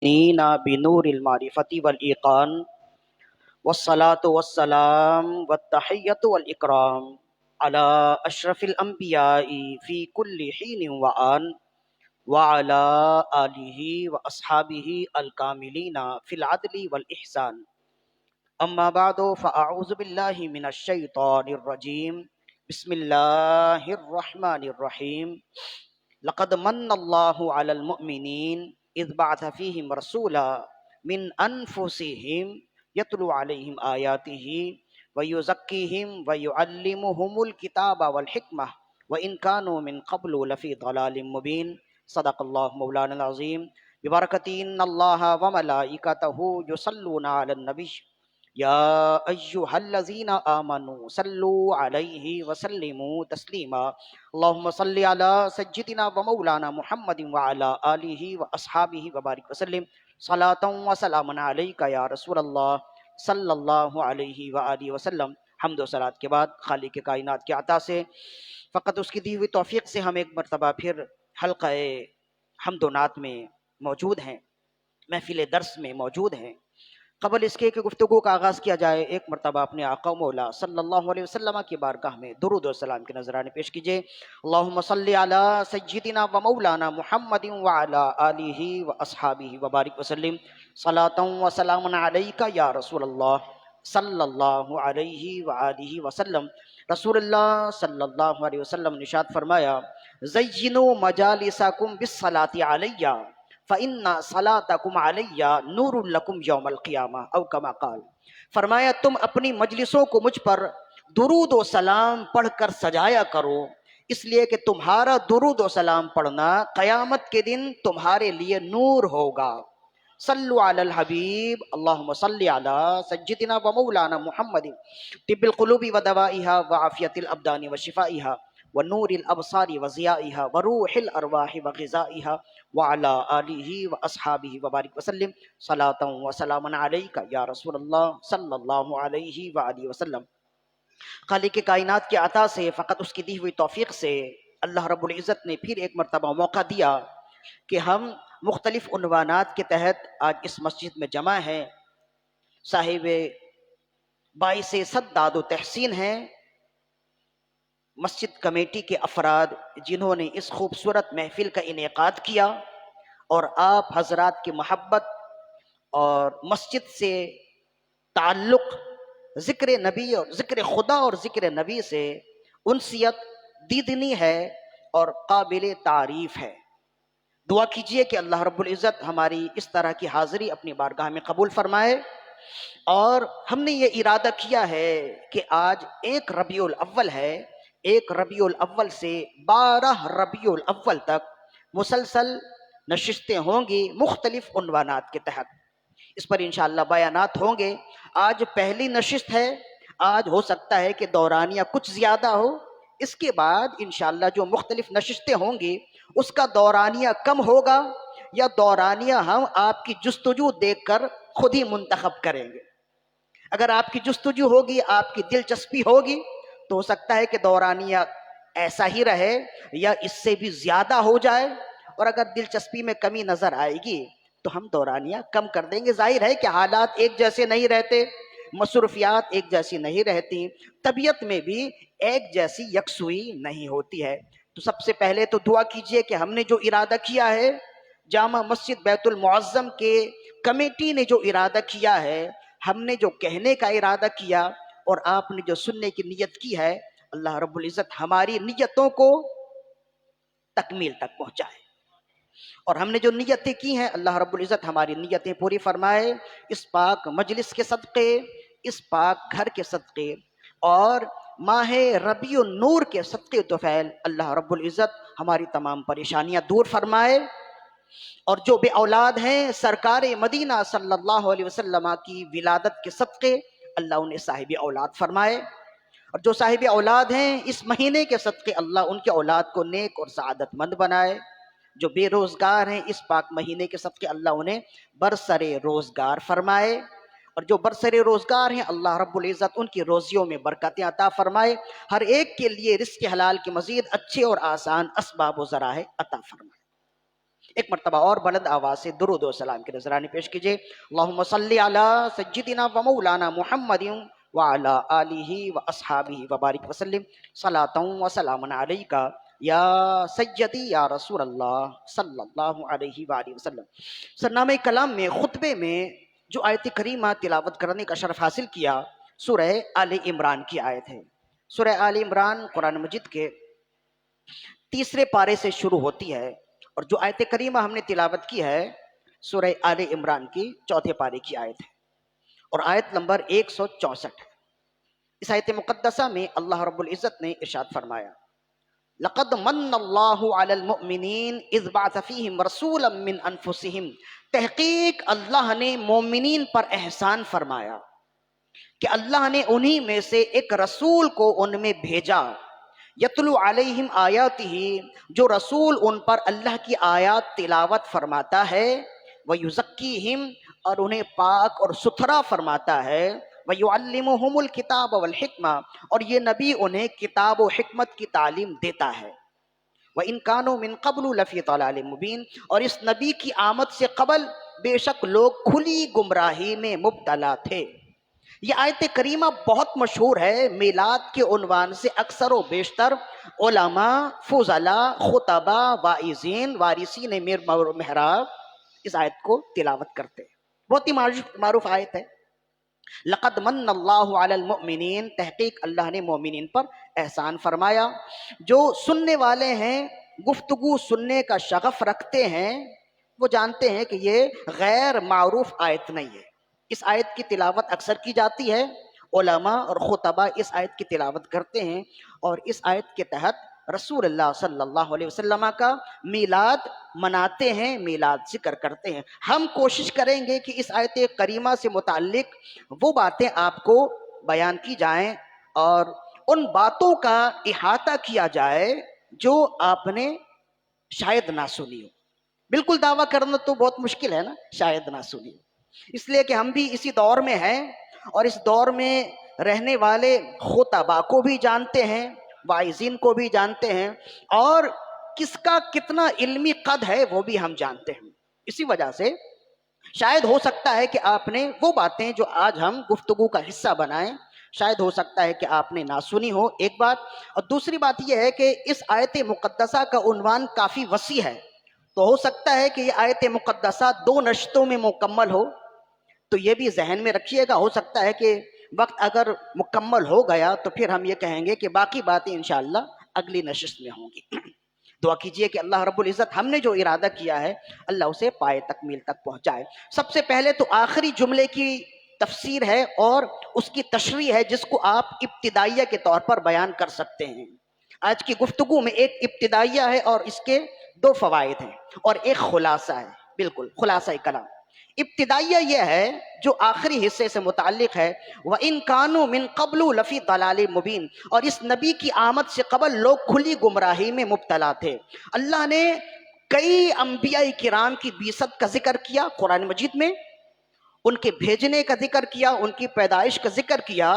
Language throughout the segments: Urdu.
نینا بنور المعرفة والإيقان والصلاة والسلام والتحية والإكرام على أشرف الأنبياء في كل حين وآن وعلى آله وأصحابه الكاملين في العدل والإحسان. أما بعد فأعوذ بالله من الشيطان الرجيم. بسم الله الرحمن الرحيم. لقد من الله على المؤمنين إذ بعث فيهم رسولا من أنفسهم يتلو عليهم آياته ويزكيهم ويعلمهم الكتاب والحكمة وإن كانوا من قبل لفي ضلال مبين. صدق الله مولانا العظيم. ببركة إن الله وملائكته يصلون على النبي يا أيها الذين آمنوا صلوا عليه وسلموا تسليما. اللهم صل على سيدنا ومولانا محمد وعلى آله وأصحابه وبارك وسلم صلاة وسلاما عليك يا رسول اللہ صلی اللہ علیہ وآلہ وسلم. حمد و صلات کے بعد خالق کائنات کے عطا سے فقط اس کی دی ہوئی توفیق سے ہم ایک مرتبہ پھر حلقہ حمد و نعت میں موجود ہیں، محفل درس میں موجود ہیں. قبل اس کے کہ گفتگو کا آغاز کیا جائے، ایک مرتبہ اپنے آقا مولا صلی اللہ علیہ وسلم کی بارگاہ میں درود و سلام کے نذرانے پیش کیجئے. اللہم صلی علی سیدنا و مولانا محمد وعلی آلہ و اصحابہ وبارک وسلم صلاۃ و سلام علیک یا رسول اللہ صلی اللہ علیہ وآلہ وسلم. رسول اللہ صلی اللہ علیہ وسلم نے ارشاد فرمایا، زینوا مجالسکم بالصلاۃ علیہ فَإِنَّ صَلَاتَكُمْ عَلَيَّ نُورٌ لَكُمْ يَوْمَ الْقِيَامَةِ او کما قال. فرمایا تم اپنی مجلسوں کو مجھ پر درود و سلام پڑھ کر سجایا کرو، اس لیے کہ تمہارا درود و سلام پڑھنا قیامت کے دن تمہارے لیے نور ہوگا. صلو علی الحبیب. اللہم صلی علی سیدنا و مولانا محمد طب القلوب و دوائها وعافیت الابدان و شفائها ونور الابصار وضیائها وروح الارواح وغذائها وعلى آلہ واصحابہ وبارک وسلم صلاۃ وسلاما علیک یا رسول اللہ صلی اللہ علیہ وآلہ وسلم. خالق کائنات کے عطا سے فقط اس کی دی ہوئی توفیق سے اللہ رب العزت نے پھر ایک مرتبہ موقع دیا کہ ہم مختلف عنوانات کے تحت آج اس مسجد میں جمع ہیں. صاحب باعث صد داد و تحسین ہیں مسجد کمیٹی کے افراد جنہوں نے اس خوبصورت محفل کا انعقاد کیا، اور آپ حضرات کی محبت اور مسجد سے تعلق ذکر نبی اور ذکر خدا اور ذکر نبی سے انسیت دیدنی ہے اور قابل تعریف ہے. دعا کیجئے کہ اللہ رب العزت ہماری اس طرح کی حاضری اپنی بارگاہ میں قبول فرمائے. اور ہم نے یہ ارادہ کیا ہے کہ آج 1 ربیع الاول ہے، 1 ربیع الاول سے 12 ربیع الاول تک مسلسل نشستیں ہوں گی مختلف عنوانات کے تحت. اس پر انشاءاللہ بیانات ہوں گے. آج پہلی نشست ہے، آج ہو سکتا ہے کہ دورانیہ کچھ زیادہ ہو، اس کے بعد انشاءاللہ جو مختلف نشستیں ہوں گی اس کا دورانیہ کم ہوگا، یا دورانیہ ہم آپ کی جستجو دیکھ کر خود ہی منتخب کریں گے. اگر آپ کی جستجو ہوگی، آپ کی دلچسپی ہوگی، تو ہو سکتا ہے کہ دورانیہ ایسا ہی رہے یا اس سے بھی زیادہ ہو جائے، اور اگر دلچسپی میں کمی نظر آئے گی تو ہم دورانیہ کم کر دیں گے. ظاہر ہے کہ حالات ایک جیسے نہیں رہتے، مصروفیات ایک جیسی نہیں رہتی، طبیعت میں بھی ایک جیسی یکسوئی نہیں ہوتی ہے. تو سب سے پہلے تو دعا کیجئے کہ ہم نے جو ارادہ کیا ہے، جامع مسجد بیت المعظم کے کمیٹی نے جو ارادہ کیا ہے، ہم نے جو کہنے کا ارادہ کیا اور آپ نے جو سننے کی نیت کی ہے، اللہ رب العزت ہماری نیتوں کو تکمیل تک پہنچائے. اور ہم نے جو نیتیں کی ہیں، اللہ رب العزت ہماری نیتیں پوری فرمائے. اس پاک مجلس کے صدقے، اس پاک گھر کے صدقے اور ماہ ربیع النور کے صدقے طفیل اللہ رب العزت ہماری تمام پریشانیاں دور فرمائے. اور جو بے اولاد ہیں، سرکار مدینہ صلی اللہ علیہ وسلم کی ولادت کے صدقے اللہ انہیں صاحب اولاد فرمائے. اور جو صاحب اولاد ہیں، اس مہینے کے صدقے اللہ ان کے اولاد کو نیک اور سعادت مند بنائے. جو بے روزگار ہیں، اس پاک مہینے کے صدقے اللہ انہیں برسر روزگار فرمائے. اور جو برسر روزگار ہیں، اللہ رب العزت ان کی روزیوں میں برکتیں عطا فرمائے. ہر ایک کے لیے رزق حلال کے مزید اچھے اور آسان اسباب و ذرائع عطا فرمائے. ایک مرتبہ اور بلند آواز سے درود و سلام کی نذرانی پیش کیجیے۔ اللہم صلی علی سیدنا و مولانا محمد وعلی آلہ و اصحابہ وبارک وسلم صلاۃ و سلام علیکہ یا سیدی یا رسول اللہ صلی اللہ علیہ وآلہ وسلم۔ سرنامہ کلام میں خطبے میں جو آیت کریمہ تلاوت کرنے کا شرف حاصل کیا سورہ آل عمران کی آیت ہے۔ سورہ آل عمران قرآن مجید کے تیسرے پارے سے شروع ہوتی ہے، اور جو آیت کریمہ ہم نے تلاوت کی ہے سورہ آل عمران کی چوتھے پارے کی آیت ہے، اور آیت نمبر 164 ہے۔ اس آیت مقدسہ میں اللہ رب العزت نے ارشاد فرمایا، لقد من اللہ علی المؤمنین اذ بعث فیہم رسولا من انفسہم، تحقیق اللہ نے مومنین پر احسان فرمایا کہ اللہ نے انہی میں سے ایک رسول کو ان میں بھیجا، یتلو علیہم آیاتہ، جو رسول ان پر اللہ کی آیات تلاوت فرماتا ہے، ویزکیہم، اور انہیں پاک اور ستھرا فرماتا ہے، ویعلمہم الکتاب والحکمہ، اور یہ نبی انہیں کتاب و حکمت کی تعلیم دیتا ہے، وَإِن كَانُوا مِن قَبْلُ لَفِي ضَلَالٍ مُبِينٍ، اور اس نبی کی آمد سے قبل بے شک لوگ کھلی گمراہی میں مبتلا تھے۔ یہ آیت کریمہ بہت مشہور ہے، میلاد کے عنوان سے اکثر و بیشتر علماء، فضلاء، خطباء، واعظین، وارثین محراب اس آیت کو تلاوت کرتے ہیں۔ بہت ہی معروف آیت ہے، لقد من اللہ علی المؤمنین، تحقیق اللہ نے مومنین پر احسان فرمایا۔ جو سننے والے ہیں، گفتگو سننے کا شغف رکھتے ہیں، وہ جانتے ہیں کہ یہ غیر معروف آیت نہیں ہے۔ اس آیت کی تلاوت اکثر کی جاتی ہے، علماء اور خطباء اس آیت کی تلاوت کرتے ہیں، اور اس آیت کے تحت رسول اللہ صلی اللہ علیہ وسلم کا میلاد مناتے ہیں، میلاد ذکر کرتے ہیں۔ ہم کوشش کریں گے کہ اس آیت کریمہ سے متعلق وہ باتیں آپ کو بیان کی جائیں اور ان باتوں کا احاطہ کیا جائے جو آپ نے شاید نہ سنی ہو۔ بالکل دعویٰ کرنا تو بہت مشکل ہے نا، شاید نہ سنی ہو، اس لیے کہ ہم بھی اسی دور میں ہیں، اور اس دور میں رہنے والے خطباء کو بھی جانتے ہیں، واعظین کو بھی جانتے ہیں، اور کس کا کتنا علمی قد ہے وہ بھی ہم جانتے ہیں۔ اسی وجہ سے شاید ہو سکتا ہے کہ آپ نے وہ باتیں جو آج ہم گفتگو کا حصہ بنائیں، شاید ہو سکتا ہے کہ آپ نے نہ سنی ہو، ایک بات۔ اور دوسری بات یہ ہے کہ اس آیت مقدسہ کا عنوان کافی وسیع ہے، تو ہو سکتا ہے کہ یہ آیت مقدسہ 2 نشستوں میں مکمل ہو، تو یہ بھی ذہن میں رکھیے گا۔ ہو سکتا ہے کہ وقت اگر مکمل ہو گیا تو پھر ہم یہ کہیں گے کہ باقی باتیں انشاءاللہ اگلی نشست میں ہوں گی۔ دعا کیجئے کہ اللہ رب العزت ہم نے جو ارادہ کیا ہے اللہ اسے پائے تکمیل تک پہنچائے۔ سب سے پہلے تو آخری جملے کی تفسیر ہے اور اس کی تشریح ہے، جس کو آپ ابتدائیہ کے طور پر بیان کر سکتے ہیں۔ آج کی گفتگو میں ایک ابتدائیہ ہے اور اس کے 2 فوائد ہیں، اور ایک خلاصہ ہے، بالکل خلاصہ کلام۔ ابتدائیہ یہ ہے جو آخری حصے سے متعلق ہے، وَإِن كَانُوا مِن قَبْلُ لَفِي ضَلَالٍ مُبِينٍ، اور اس نبی کی آمد سے قبل لوگ کھلی گمراہی میں مبتلا تھے۔ اللہ نے کئی انبیاء کرام کی بعثت کا ذکر کیا قرآن مجید میں، ان کے بھیجنے کا ذکر کیا، ان کی پیدائش کا ذکر کیا،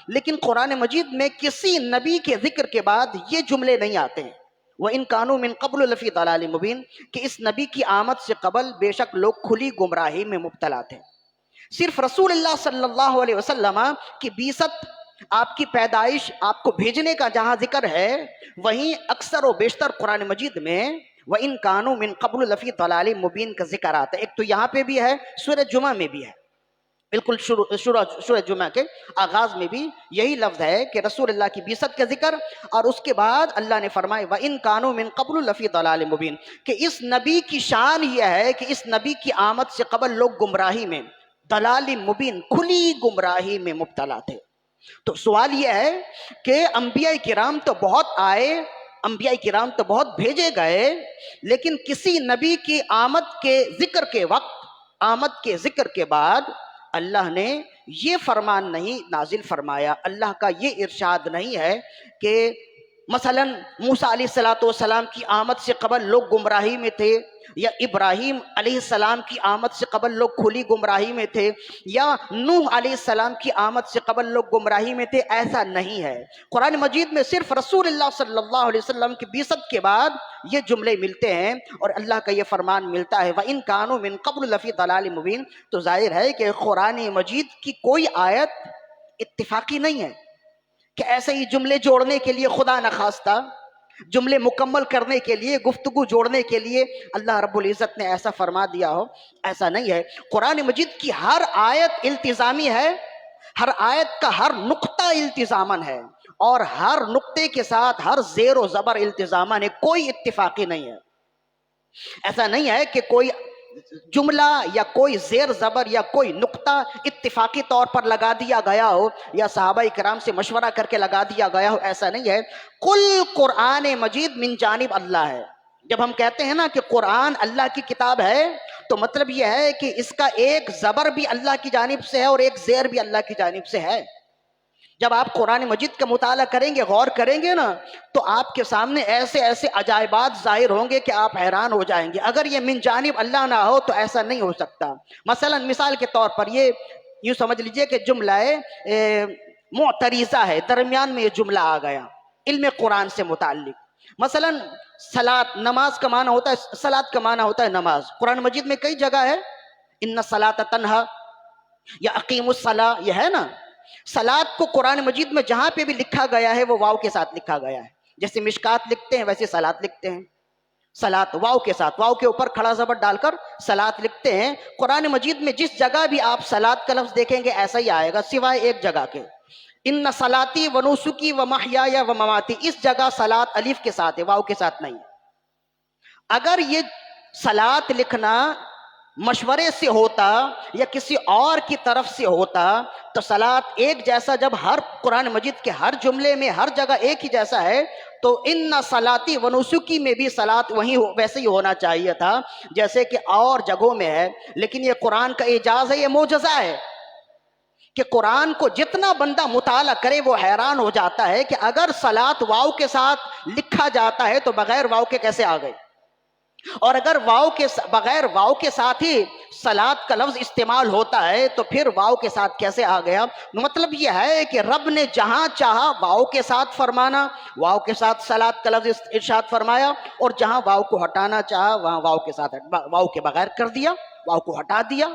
لیکن قرآن مجید میں کسی نبی کے ذکر کے بعد یہ جملے نہیں آتے ہیں، وَإِن كَانُوا مِن قَبْلُ لَفِي ضَلَالٍ مُبِينٍ، کہ اس نبی کی آمد سے قبل بے شک لوگ کھلی گمراہی میں مبتلا تھے۔ صرف رسول اللہ صلی اللہ علیہ وسلم کی بعثت، آپ کی پیدائش، آپ کو بھیجنے کا جہاں ذکر ہے، وہیں اکثر و بیشتر قرآن مجید میں وَإِن كَانُوا مِن قَبْلُ لَفِي ضَلَالٍ مُبِينٍ کا ذکر آتا ہے۔ ایک تو یہاں پہ بھی ہے، سورہ جمعہ میں بھی ہے، بالکل سورہ جمعہ کے آغاز میں بھی یہی لفظ ہے کہ رسول اللہ کی بعثت کا ذکر، اور اس کے بعد اللہ نے فرمایا وَإِن كَانُوا مِن قَبْلُ لَفِي ضَلَالٍ مُبِينٍ، کہ اس نبی کی شان یہ ہے کہ اس نبی کی آمد سے قبل لوگ گمراہی میں، ضلال مبین، کھلی گمراہی میں مبتلا تھے۔ تو سوال یہ ہے کہ انبیاء کرام تو بہت آئے، انبیاء کرام تو بہت بھیجے گئے، لیکن کسی نبی کی آمد کے ذکر کے وقت، آمد کے ذکر کے بعد اللہ نے یہ فرمان نہیں نازل فرمایا، اللہ کا یہ ارشاد نہیں ہے کہ مثلا موسیٰ علیہ السلام کی آمد سے قبل لوگ گمراہی میں تھے، یا ابراہیم علیہ السلام کی آمد سے قبل لوگ کھلی گمراہی میں تھے، یا نوح علیہ السلام کی آمد سے قبل لوگ گمراہی میں تھے، ایسا نہیں ہے۔ قرآن مجید میں صرف رسول اللہ صلی اللہ علیہ وسلم کی بعثت کے بعد یہ جملے ملتے ہیں اور اللہ کا یہ فرمان ملتا ہے وَإِن كَانُوا مِن قَبْلُ لَفِي ضَلَالٍ مُبِينٍ۔ تو ظاہر ہے کہ قرآن مجید کی کوئی آیت اتفاقی نہیں ہے کہ ایسے ہی جملے جوڑنے کے لیے خدا نخواستہ جملے مکمل کرنے کے لیے، گفتگو جوڑنے کے لیے اللہ رب العزت نے ایسا فرما دیا ہو، ایسا نہیں ہے۔ قرآن مجید کی ہر آیت التزامی ہے، ہر آیت کا ہر نقطہ التزامن ہے، اور ہر نقطے کے ساتھ ہر زیر و زبر التزامن ہے، کوئی اتفاقی نہیں ہے۔ ایسا نہیں ہے کہ کوئی جملہ یا کوئی زیر زبر یا کوئی نقطہ اتفاقی طور پر لگا دیا گیا ہو یا صحابہ کرام سے مشورہ کر کے لگا دیا گیا ہو، ایسا نہیں ہے۔ کل قرآن مجید من جانب اللہ ہے۔ جب ہم کہتے ہیں نا کہ قرآن اللہ کی کتاب ہے تو مطلب یہ ہے کہ اس کا ایک زبر بھی اللہ کی جانب سے ہے اور ایک زیر بھی اللہ کی جانب سے ہے۔ جب آپ قرآن مجید کا مطالعہ کریں گے، غور کریں گے نا، تو آپ کے سامنے ایسے ایسے عجائبات ظاہر ہوں گے کہ آپ حیران ہو جائیں گے۔ اگر یہ من جانب اللہ نہ ہو تو ایسا نہیں ہو سکتا۔ مثلا مثال کے طور پر یہ یوں سمجھ لیجئے کہ جملہ معترضہ ہے، درمیان میں یہ جملہ آ گیا علم قرآن سے متعلق۔ مثلا صلاۃ، نماز کا معنی ہوتا ہے، صلاۃ کا معنی ہوتا ہے نماز۔ قرآن مجید میں کئی جگہ ہے ان الصلاۃ تنہا یا اقیموا الصلاۃ، یہ ہے نا۔ صلاۃ کو قرآن مجید میں جہاں پہ بھی لکھا گیا ہے وہ واو کے ساتھ لکھا گیا ہے، جیسے مشکات لکھتے ہیں ویسے صلاۃ لکھتے ہیں، صلاۃ واو کے ساتھ، واو کے اوپر کھڑا زبر ڈال کر صلاۃ لکھتے ہیں۔ قرآن مجید میں جس جگہ بھی آپ صلاۃ کا لفظ دیکھیں گے ایسا ہی آئے گا، سوائے ایک جگہ کے، ان صلاتی و نسکی و محیای و مماتی، اس جگہ صلاۃ الف کے ساتھ ہے، واو کے ساتھ نہیں۔ اگر یہ صلاۃ لکھنا مشورے سے ہوتا یا کسی اور کی طرف سے ہوتا تو صلاۃ ایک جیسا، جب ہر قرآن مجید کے ہر جملے میں ہر جگہ ایک ہی جیسا ہے تو ان صلاتی و نسکی میں بھی صلاۃ ویسے ہی ہونا چاہیے تھا جیسے کہ اور جگہوں میں ہے۔ لیکن یہ قرآن کا اعجاز ہے، یہ معجزہ ہے کہ قرآن کو جتنا بندہ مطالعہ کرے وہ حیران ہو جاتا ہے کہ اگر صلاۃ واو کے ساتھ لکھا جاتا ہے تو بغیر واو کے کیسے آ گئے، اور اگر بغیر واو کے ساتھ ہی صلاۃ کا لفظ استعمال ہوتا ہے تو پھر واو کے ساتھ کیسے آ گیا؟ مطلب یہ ہے کہ رب نے جہاں چاہا واو کے ساتھ فرمانا، واو کے ساتھ صلاۃ کا لفظ ارشاد فرمایا، اور جہاں واو کو ہٹانا چاہا وہاں واو کے ساتھ واو کے بغیر کر دیا، واو کو ہٹا دیا۔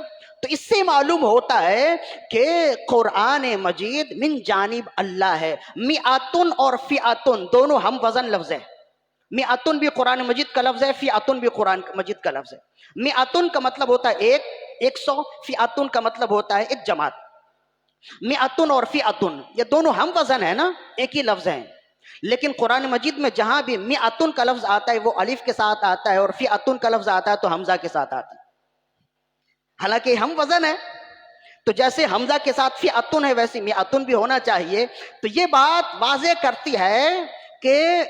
تو اس سے معلوم ہوتا ہے کہ قرآن مجید من جانب اللہ ہے۔ مئاتن اور فئاتن دونوں ہم وزن لفظ ہیں۔ مئاتن بھی قرآن مجید کا لفظ ہے، فئاتن بھی قرآن مجید کا لفظ ہے۔ مئاتن کا مطلب ہوتا ہے ایک سو، فئاتن کا مطلب ہوتا ہے ایک جماعت۔ مئاتن اور فئاتن یہ دونوں ہم وزن ہیں نا، ایک ہی لفظ ہیں، لیکن قرآن مجید میں جہاں بھی مئاتن کا لفظ آتا ہے وہ الف کے ساتھ آتا ہے، اور فئاتن کا لفظ آتا ہے تو حمزہ کے ساتھ آتا ہے، حالانکہ ہم وزن ہے۔ تو جیسے حمزہ کے ساتھ فئاتن ہے ویسے مئاتن بھی ہونا چاہیے۔ تو یہ بات واضح کرتی ہے کہ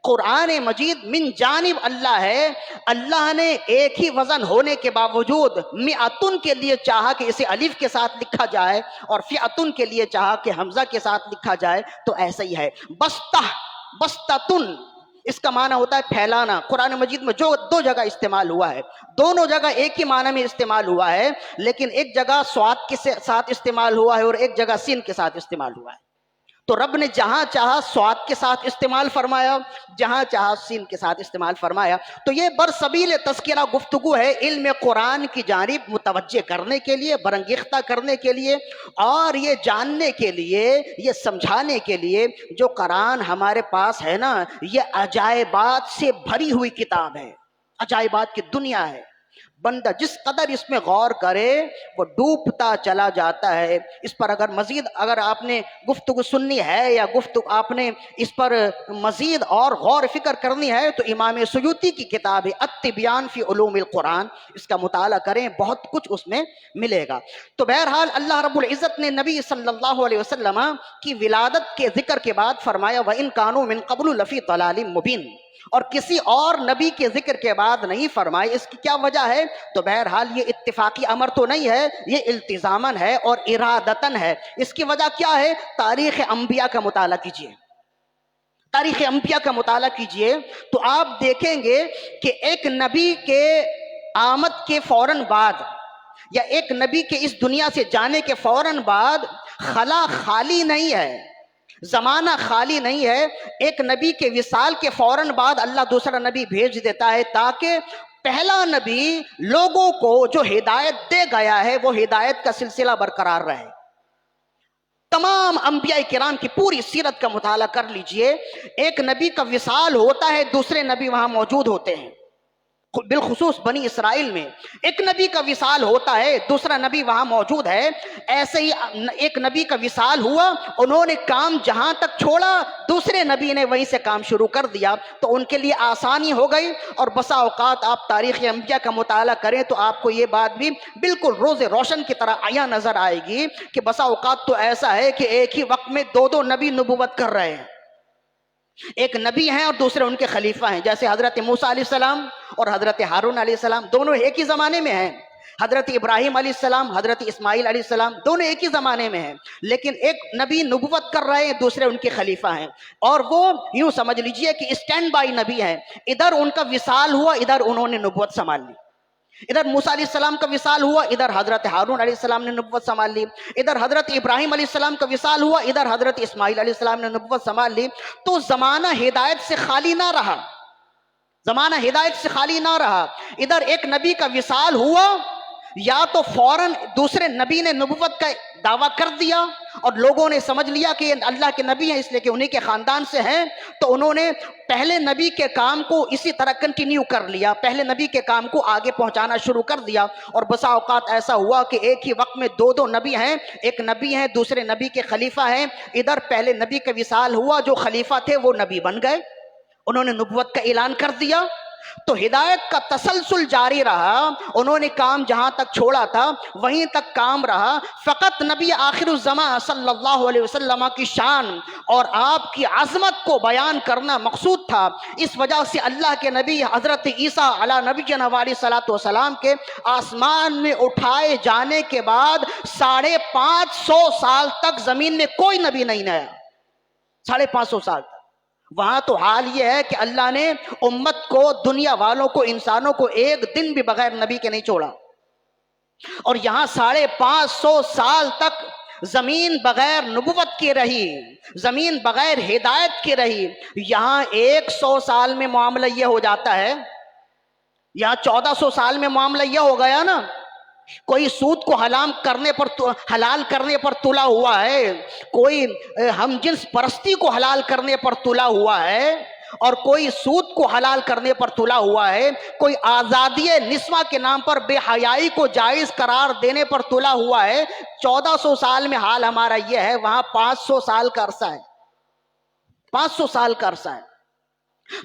قرآن مجید من جانب اللہ ہے۔ اللہ نے ایک ہی وزن ہونے کے باوجود مئاتن کے لیے چاہا کہ اسے الف کے ساتھ لکھا جائے اور فئاتن کے لیے چاہا کہ حمزہ کے ساتھ لکھا جائے، تو ایسا ہی ہے۔ بستتن اس کا معنی ہوتا ہے پھیلانا۔ قرآن مجید میں جو دو جگہ استعمال ہوا ہے، دونوں جگہ ایک ہی معنی میں استعمال ہوا ہے، لیکن ایک جگہ صاد کے ساتھ استعمال ہوا ہے اور ایک جگہ سین کے ساتھ استعمال ہوا ہے۔ تو رب نے جہاں چاہا صاد کے ساتھ استعمال فرمایا، جہاں چاہا سین کے ساتھ استعمال فرمایا۔ تو یہ برسبیل تذکرہ گفتگو ہے علم قرآن کی جانب متوجہ کرنے کے لیے، برانگیختہ کرنے کے لیے، اور یہ جاننے کے لیے، یہ سمجھانے کے لیے جو قرآن ہمارے پاس ہے نا، یہ عجائبات سے بھری ہوئی کتاب ہے، عجائبات کی دنیا ہے۔ بندہ جس قدر اس میں غور کرے وہ ڈوبتا چلا جاتا ہے۔ اس پر اگر مزید آپ نے گفتگو سننی ہے یا آپ نے اس پر مزید اور غور فکر کرنی ہے تو امام سیوطی کی کتاب ہے التبیان فی علوم القرآن، اس کا مطالعہ کریں، بہت کچھ اس میں ملے گا۔ تو بہرحال اللہ رب العزت نے نبی صلی اللہ علیہ وسلم کی ولادت کے ذکر کے بعد فرمایا وَإِن كَانُوا مِن قَبْلُ لَفِي ضَلَالٍ مُبِينٍ، اور کسی اور نبی کے ذکر کے بعد نہیں فرمائے۔ اس کی کیا وجہ ہے؟ تو بہرحال یہ اتفاقی امر تو نہیں ہے، یہ التزامن ہے اور ارادتن ہے۔ اس کی وجہ کیا ہے؟ تاریخ انبیاء کا مطالعہ کیجئے، تاریخ انبیاء کا مطالعہ کیجئے تو آپ دیکھیں گے کہ ایک نبی کے آمد کے فوراً بعد یا ایک نبی کے اس دنیا سے جانے کے فوراً بعد خلا خالی نہیں ہے، زمانہ خالی نہیں ہے۔ ایک نبی کے وصال کے فوراً بعد اللہ دوسرا نبی بھیج دیتا ہے تاکہ پہلا نبی لوگوں کو جو ہدایت دے گیا ہے وہ ہدایت کا سلسلہ برقرار رہے۔ تمام انبیاء کرام کی پوری سیرت کا مطالعہ کر لیجئے، ایک نبی کا وصال ہوتا ہے، دوسرے نبی وہاں موجود ہوتے ہیں۔ بالخصوص بنی اسرائیل میں ایک نبی کا وصال ہوتا ہے، دوسرا نبی وہاں موجود ہے۔ ایسے ہی ایک نبی کا وصال ہوا، انہوں نے کام جہاں تک چھوڑا دوسرے نبی نے وہیں سے کام شروع کر دیا، تو ان کے لیے آسانی ہو گئی۔ اور بسا اوقات آپ تاریخ انبیاء کا مطالعہ کریں تو آپ کو یہ بات بھی بالکل روز روشن کی طرح عیاں نظر آئے گی کہ بسا اوقات تو ایسا ہے کہ ایک ہی وقت میں دو نبی نبوت کر رہے ہیں، ایک نبی ہیں اور دوسرے ان کے خلیفہ ہیں، جیسے حضرت موسیٰ علیہ السلام اور حضرت ہارون علیہ السلام دونوں ایک ہی زمانے میں ہیں، حضرت ابراہیم علیہ السلام، حضرت اسماعیل علیہ السلام دونوں ایک ہی زمانے میں ہیں، لیکن ایک نبی نبوت کر رہے ہیں، دوسرے ان کے خلیفہ ہیں، اور وہ یوں سمجھ لیجئے کہ اسٹینڈ بائی نبی ہیں۔ ادھر ان کا وصال ہوا، ادھر انہوں نے نبوت سنبھال لی۔ ادھر موسیٰ علیہ السلام کا وصال ہوا، ادھر حضرت ہارون علیہ السلام نے نبوت سنبھال لی۔ ادھر حضرت ابراہیم علیہ السلام کا وصال ہوا، ادھر حضرت اسماعیل علیہ السلام نے نبوت سنبھال لی۔ تو زمانہ ہدایت سے خالی نہ رہا، زمانہ ہدایت سے خالی نہ رہا۔ ادھر ایک نبی کا وصال ہوا، یا تو فوراً دوسرے نبی نے نبوت کا دعویٰ کر دیا اور لوگوں نے سمجھ لیا کہ یہ اللہ کے نبی ہیں اس لیے کہ انہی کے خاندان سے ہیں، تو انہوں نے پہلے نبی کے کام کو اسی طرح کنٹینیو کر لیا، پہلے نبی کے کام کو آگے پہنچانا شروع کر دیا۔ اور بسا اوقات ایسا ہوا کہ ایک ہی وقت میں دو نبی ہیں، ایک نبی ہیں دوسرے نبی کے خلیفہ ہیں۔ ادھر پہلے نبی کا وصال ہوا، جو خلیفہ تھے وہ نبی بن گئے، انہوں نے نبوت کا اعلان کر دیا، تو ہدایت کا تسلسل جاری رہا، انہوں نے کام جہاں تک چھوڑا تھا وہیں تک کام رہا۔ فقط نبی آخر الزمان صلی اللہ علیہ وسلم کی شان اور آپ کی عظمت کو بیان کرنا مقصود تھا، اس وجہ سے اللہ کے نبی حضرت عیسیٰ علی نبینا علیہ الصلوۃ والسلام کے آسمان میں اٹھائے جانے کے بعد 550 سال تک زمین میں کوئی نبی نہیں آیا، 550 سال تک۔ وہاں تو حال یہ ہے کہ اللہ نے امت کو، دنیا والوں کو، انسانوں کو ایک دن بھی بغیر نبی کے نہیں چھوڑا، اور یہاں 550 سال تک زمین بغیر نبوت کی رہی، زمین بغیر ہدایت کی رہی۔ یہاں 100 سال میں معاملہ یہ ہو جاتا ہے، یہاں 1400 سال میں معاملہ یہ ہو گیا نا، کوئی سود کو حلال کرنے پر تلا ہوا ہے، کوئی ہم جنس پرستی کو حلال کرنے پر تلا ہوا ہے، اور کوئی سود کو حلال کرنے پر تلا ہوا ہے، کوئی آزادی نسواں کے نام پر بے حیائی کو جائز قرار دینے پر تلا ہوا ہے۔ 1400 سال میں حال ہمارا یہ ہے، وہاں 500 سال کا عرصہ ہے، 500 سال کا عرصہ ہے۔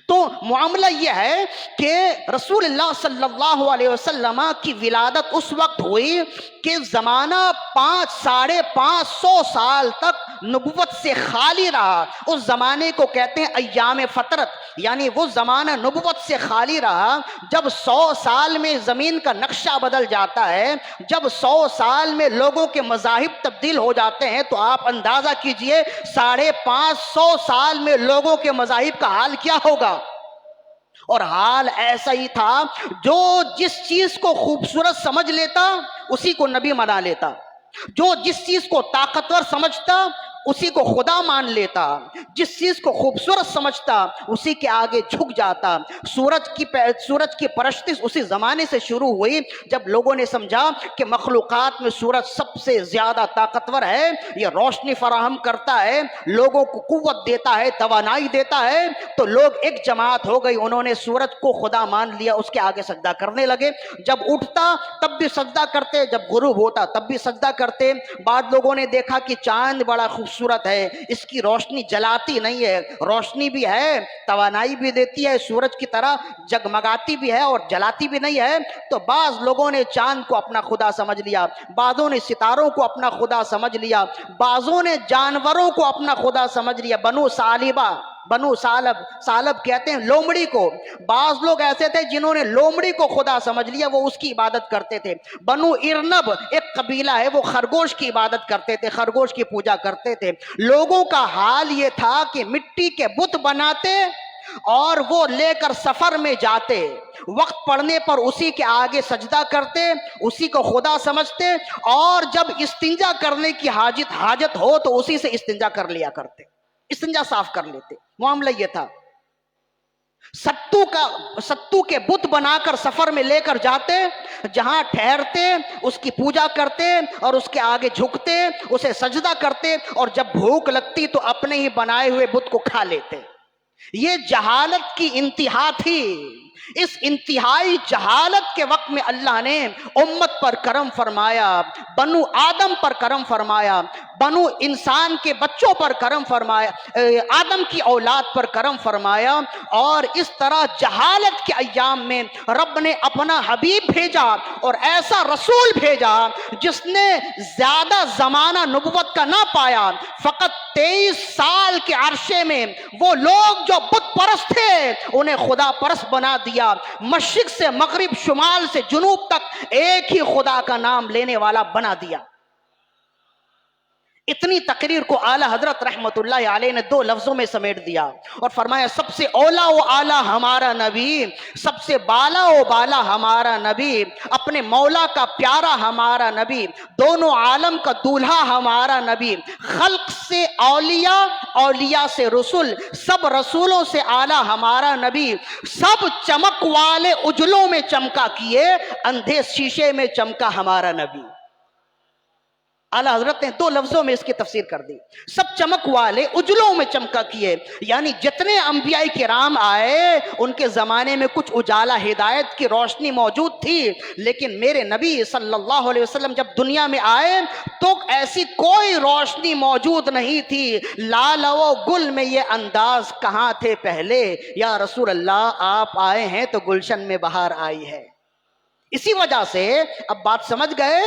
تو معاملہ یہ ہے کہ رسول اللہ صلی اللہ علیہ وسلم کی ولادت اس وقت ہوئی کہ زمانہ 550 سال تک نبوت سے خالی رہا۔ اس زمانے کو کہتے ہیں ایام فترت، یعنی وہ زمانہ نبوت سے خالی رہا۔ جب 100 سال میں زمین کا نقشہ بدل جاتا ہے، جب 100 سال میں لوگوں کے مذاہب تبدیل ہو جاتے ہیں، تو آپ اندازہ کیجئے 550 سال میں لوگوں کے مذاہب کا حال کیا ہوگا۔ اور حال ایسا ہی تھا، جو جس چیز کو خوبصورت سمجھ لیتا اسی کو نبی بنا لیتا، جو جس چیز کو طاقتور سمجھتا اسی کو خدا مان لیتا، جس چیز کو خوبصورت سمجھتا اسی کے آگے جھک جاتا۔ سورج کی پرستش اسی زمانے سے شروع ہوئی جب لوگوں نے سمجھا کہ مخلوقات میں سورج سب سے زیادہ طاقتور ہے، یہ روشنی فراہم کرتا ہے، لوگوں کو قوت دیتا ہے، توانائی دیتا ہے۔ تو لوگ ایک جماعت ہو گئی، انہوں نے سورج کو خدا مان لیا، اس کے آگے سجدہ کرنے لگے۔ جب اٹھتا تب بھی سجدہ کرتے، جب غروب ہوتا تب بھی سجدہ کرتے۔ بعد لوگوں نے دیکھا کہ چاند بڑا خوبصورت ہے، اس کی روشنی جلاتی نہیں ہے، روشنی بھی ہے، توانائی بھی دیتی ہے، سورج کی طرح جگمگاتی بھی ہے اور جلاتی بھی نہیں ہے۔ تو بعض لوگوں نے چاند کو اپنا خدا سمجھ لیا، بعضوں نے ستاروں کو اپنا خدا سمجھ لیا، بعضوں نے جانوروں کو اپنا خدا سمجھ لیا۔ بنو سالب، سالب کہتے ہیں لومڑی کو۔ بعض لوگ ایسے تھے جنہوں نے لومڑی کو خدا سمجھ لیا، وہ اس کی عبادت کرتے تھے۔ بنو ارنب ایک قبیلہ ہے، وہ خرگوش کی عبادت کرتے تھے، خرگوش کی پوجا کرتے تھے۔ لوگوں کا حال یہ تھا کہ مٹی کے بت بناتے اور وہ لے کر سفر میں جاتے، وقت پڑنے پر اسی کے آگے سجدہ کرتے، اسی کو خدا سمجھتے، اور جب استنجا کرنے کی حاجت ہو تو اسی سے استنجا کر لیا کرتے، استنجا صاف کر لیتے۔ معاملہ یہ تھا، ستو کے بت بنا کر سفر میں لے کر جاتے، جہاں ٹھہرتے اس کی پوجا کرتے اور اس کے آگے جھکتے، اسے سجدہ کرتے، اور جب بھوک لگتی تو اپنے ہی بنائے ہوئے بت کو کھا لیتے۔ یہ جہالت کی انتہا تھی۔ اس انتہائی جہالت کے وقت میں اللہ نے امت پر کرم فرمایا، بنو آدم پر کرم فرمایا، بنو انسان کے بچوں پر کرم فرمایا، آدم کی اولاد پر کرم فرمایا، اور اس طرح جہالت کے ایام میں رب نے اپنا حبیب بھیجا اور ایسا رسول بھیجا جس نے زیادہ زمانہ نبوت کا نہ پایا، فقط 23 سال کے عرصے میں وہ لوگ جو بت پرست تھے انہیں خدا پرست بنا دیا۔ مشرق سے مغرب، شمال سے جنوب تک ایک ہی خدا کا نام لینے والا بنا دیا۔ اتنی تقریر کو اعلیٰ حضرت رحمت اللہ علیہ نے 2 لفظوں میں سمیٹ دیا اور فرمایا سب سے اولا و اعلیٰ ہمارا نبی، سب سے بالا و بالا ہمارا نبی، اپنے مولا کا پیارا ہمارا نبی، دونوں عالم کا دولہا ہمارا نبی، خلق سے اولیاء، اولیاء سے رسول، سب رسولوں سے اعلیٰ ہمارا نبی، سب چمک والے اجلوں میں چمکا کیے، اندھے شیشے میں چمکا ہمارا نبی۔ اعلیٰ حضرت نے 2 لفظوں میں اس کی تفسیر کر دی، سب چمک والے اجلوں میں چمکا کیے، یعنی جتنے انبیاء کرام آئے ان کے زمانے میں کچھ اجالا ہدایت کی روشنی موجود تھی، لیکن میرے نبی صلی اللہ علیہ وسلم جب دنیا میں آئے تو ایسی کوئی روشنی موجود نہیں تھی۔ لال و گل میں یہ انداز کہاں تھے پہلے، یا رسول اللہ آپ آئے ہیں تو گلشن میں بہار آئی ہے۔ اسی وجہ سے اب بات سمجھ گئے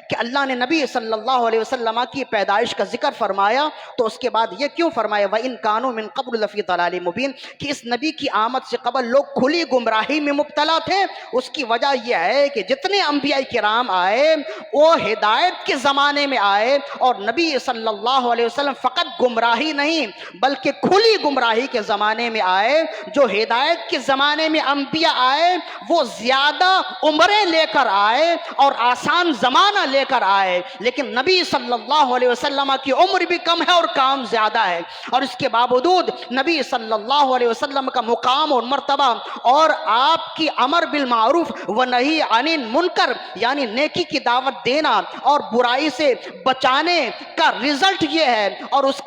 کہ اللہ نے نبی صلی اللہ علیہ وسلم کی پیدائش کا ذکر فرمایا تو اس کے بعد یہ کیوں فرمایا وَإِن كَانُوا مِن قَبْلُ لَفِي ضَلَالٍ مُبِينٍ، کہ اس نبی کی آمد سے قبل لوگ کھلی گمراہی میں مبتلا تھے۔ اس کی وجہ یہ ہے کہ جتنے انبیاء کرام آئے وہ ہدایت کے زمانے میں آئے، اور نبی صلی اللہ علیہ وسلم فقط گمراہی نہیں بلکہ کھلی گمراہی کے زمانے میں آئے۔ جو ہدایت کے زمانے میں انبیاء آئے وہ زیادہ عمریں لے کر آئے اور آسان زمانہ لے کر آئے، لیکن نبی صلی اللہ علیہ وسلم کی عمر بھی کم ہے اور کام زیادہ ہے، اور اس کے باوجود نبی صلی اللہ علیہ وسلم کا مقام اور مرتبہ اور آپ کی امر بالمعروف و نہی عن المنکر یعنی نیکی کی دعوت دینا اور برائی سے بچانے کا رزلٹ یہ ہے، اور اس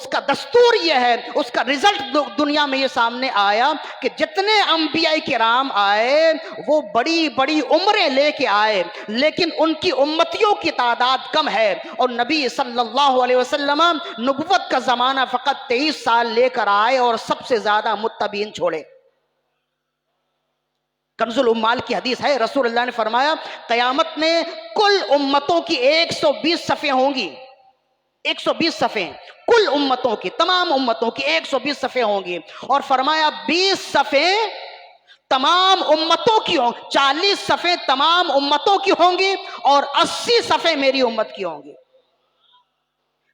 کا دستور یہ ہے، اس کا رزلٹ دنیا میں یہ سامنے آیا کہ جتنے انبیاء کرام آئے وہ بڑی بڑی عمریں لے کے آئے، لیکن ان کی امتیوں کی تعداد کم ہے، اور نبی صلی اللہ علیہ وسلم نبوت کا زمانہ فقط 23 سال لے کر آئے اور سب سے زیادہ متبعین چھوڑے۔ کنز الامال کی حدیث ہے، رسول اللہ نے فرمایا قیامت میں کل امتوں کی 120 صفیں ہوں گی، 120 صفیں، کل امتوں کی، تمام امتوں کی 120 صفیں ہوں گی، اور فرمایا 20 صفیں تمام امتوں کی ہوں، 40 صفیں تمام امتوں کی ہوں گی اور 80 صفیں میری امت کی ہوں گی۔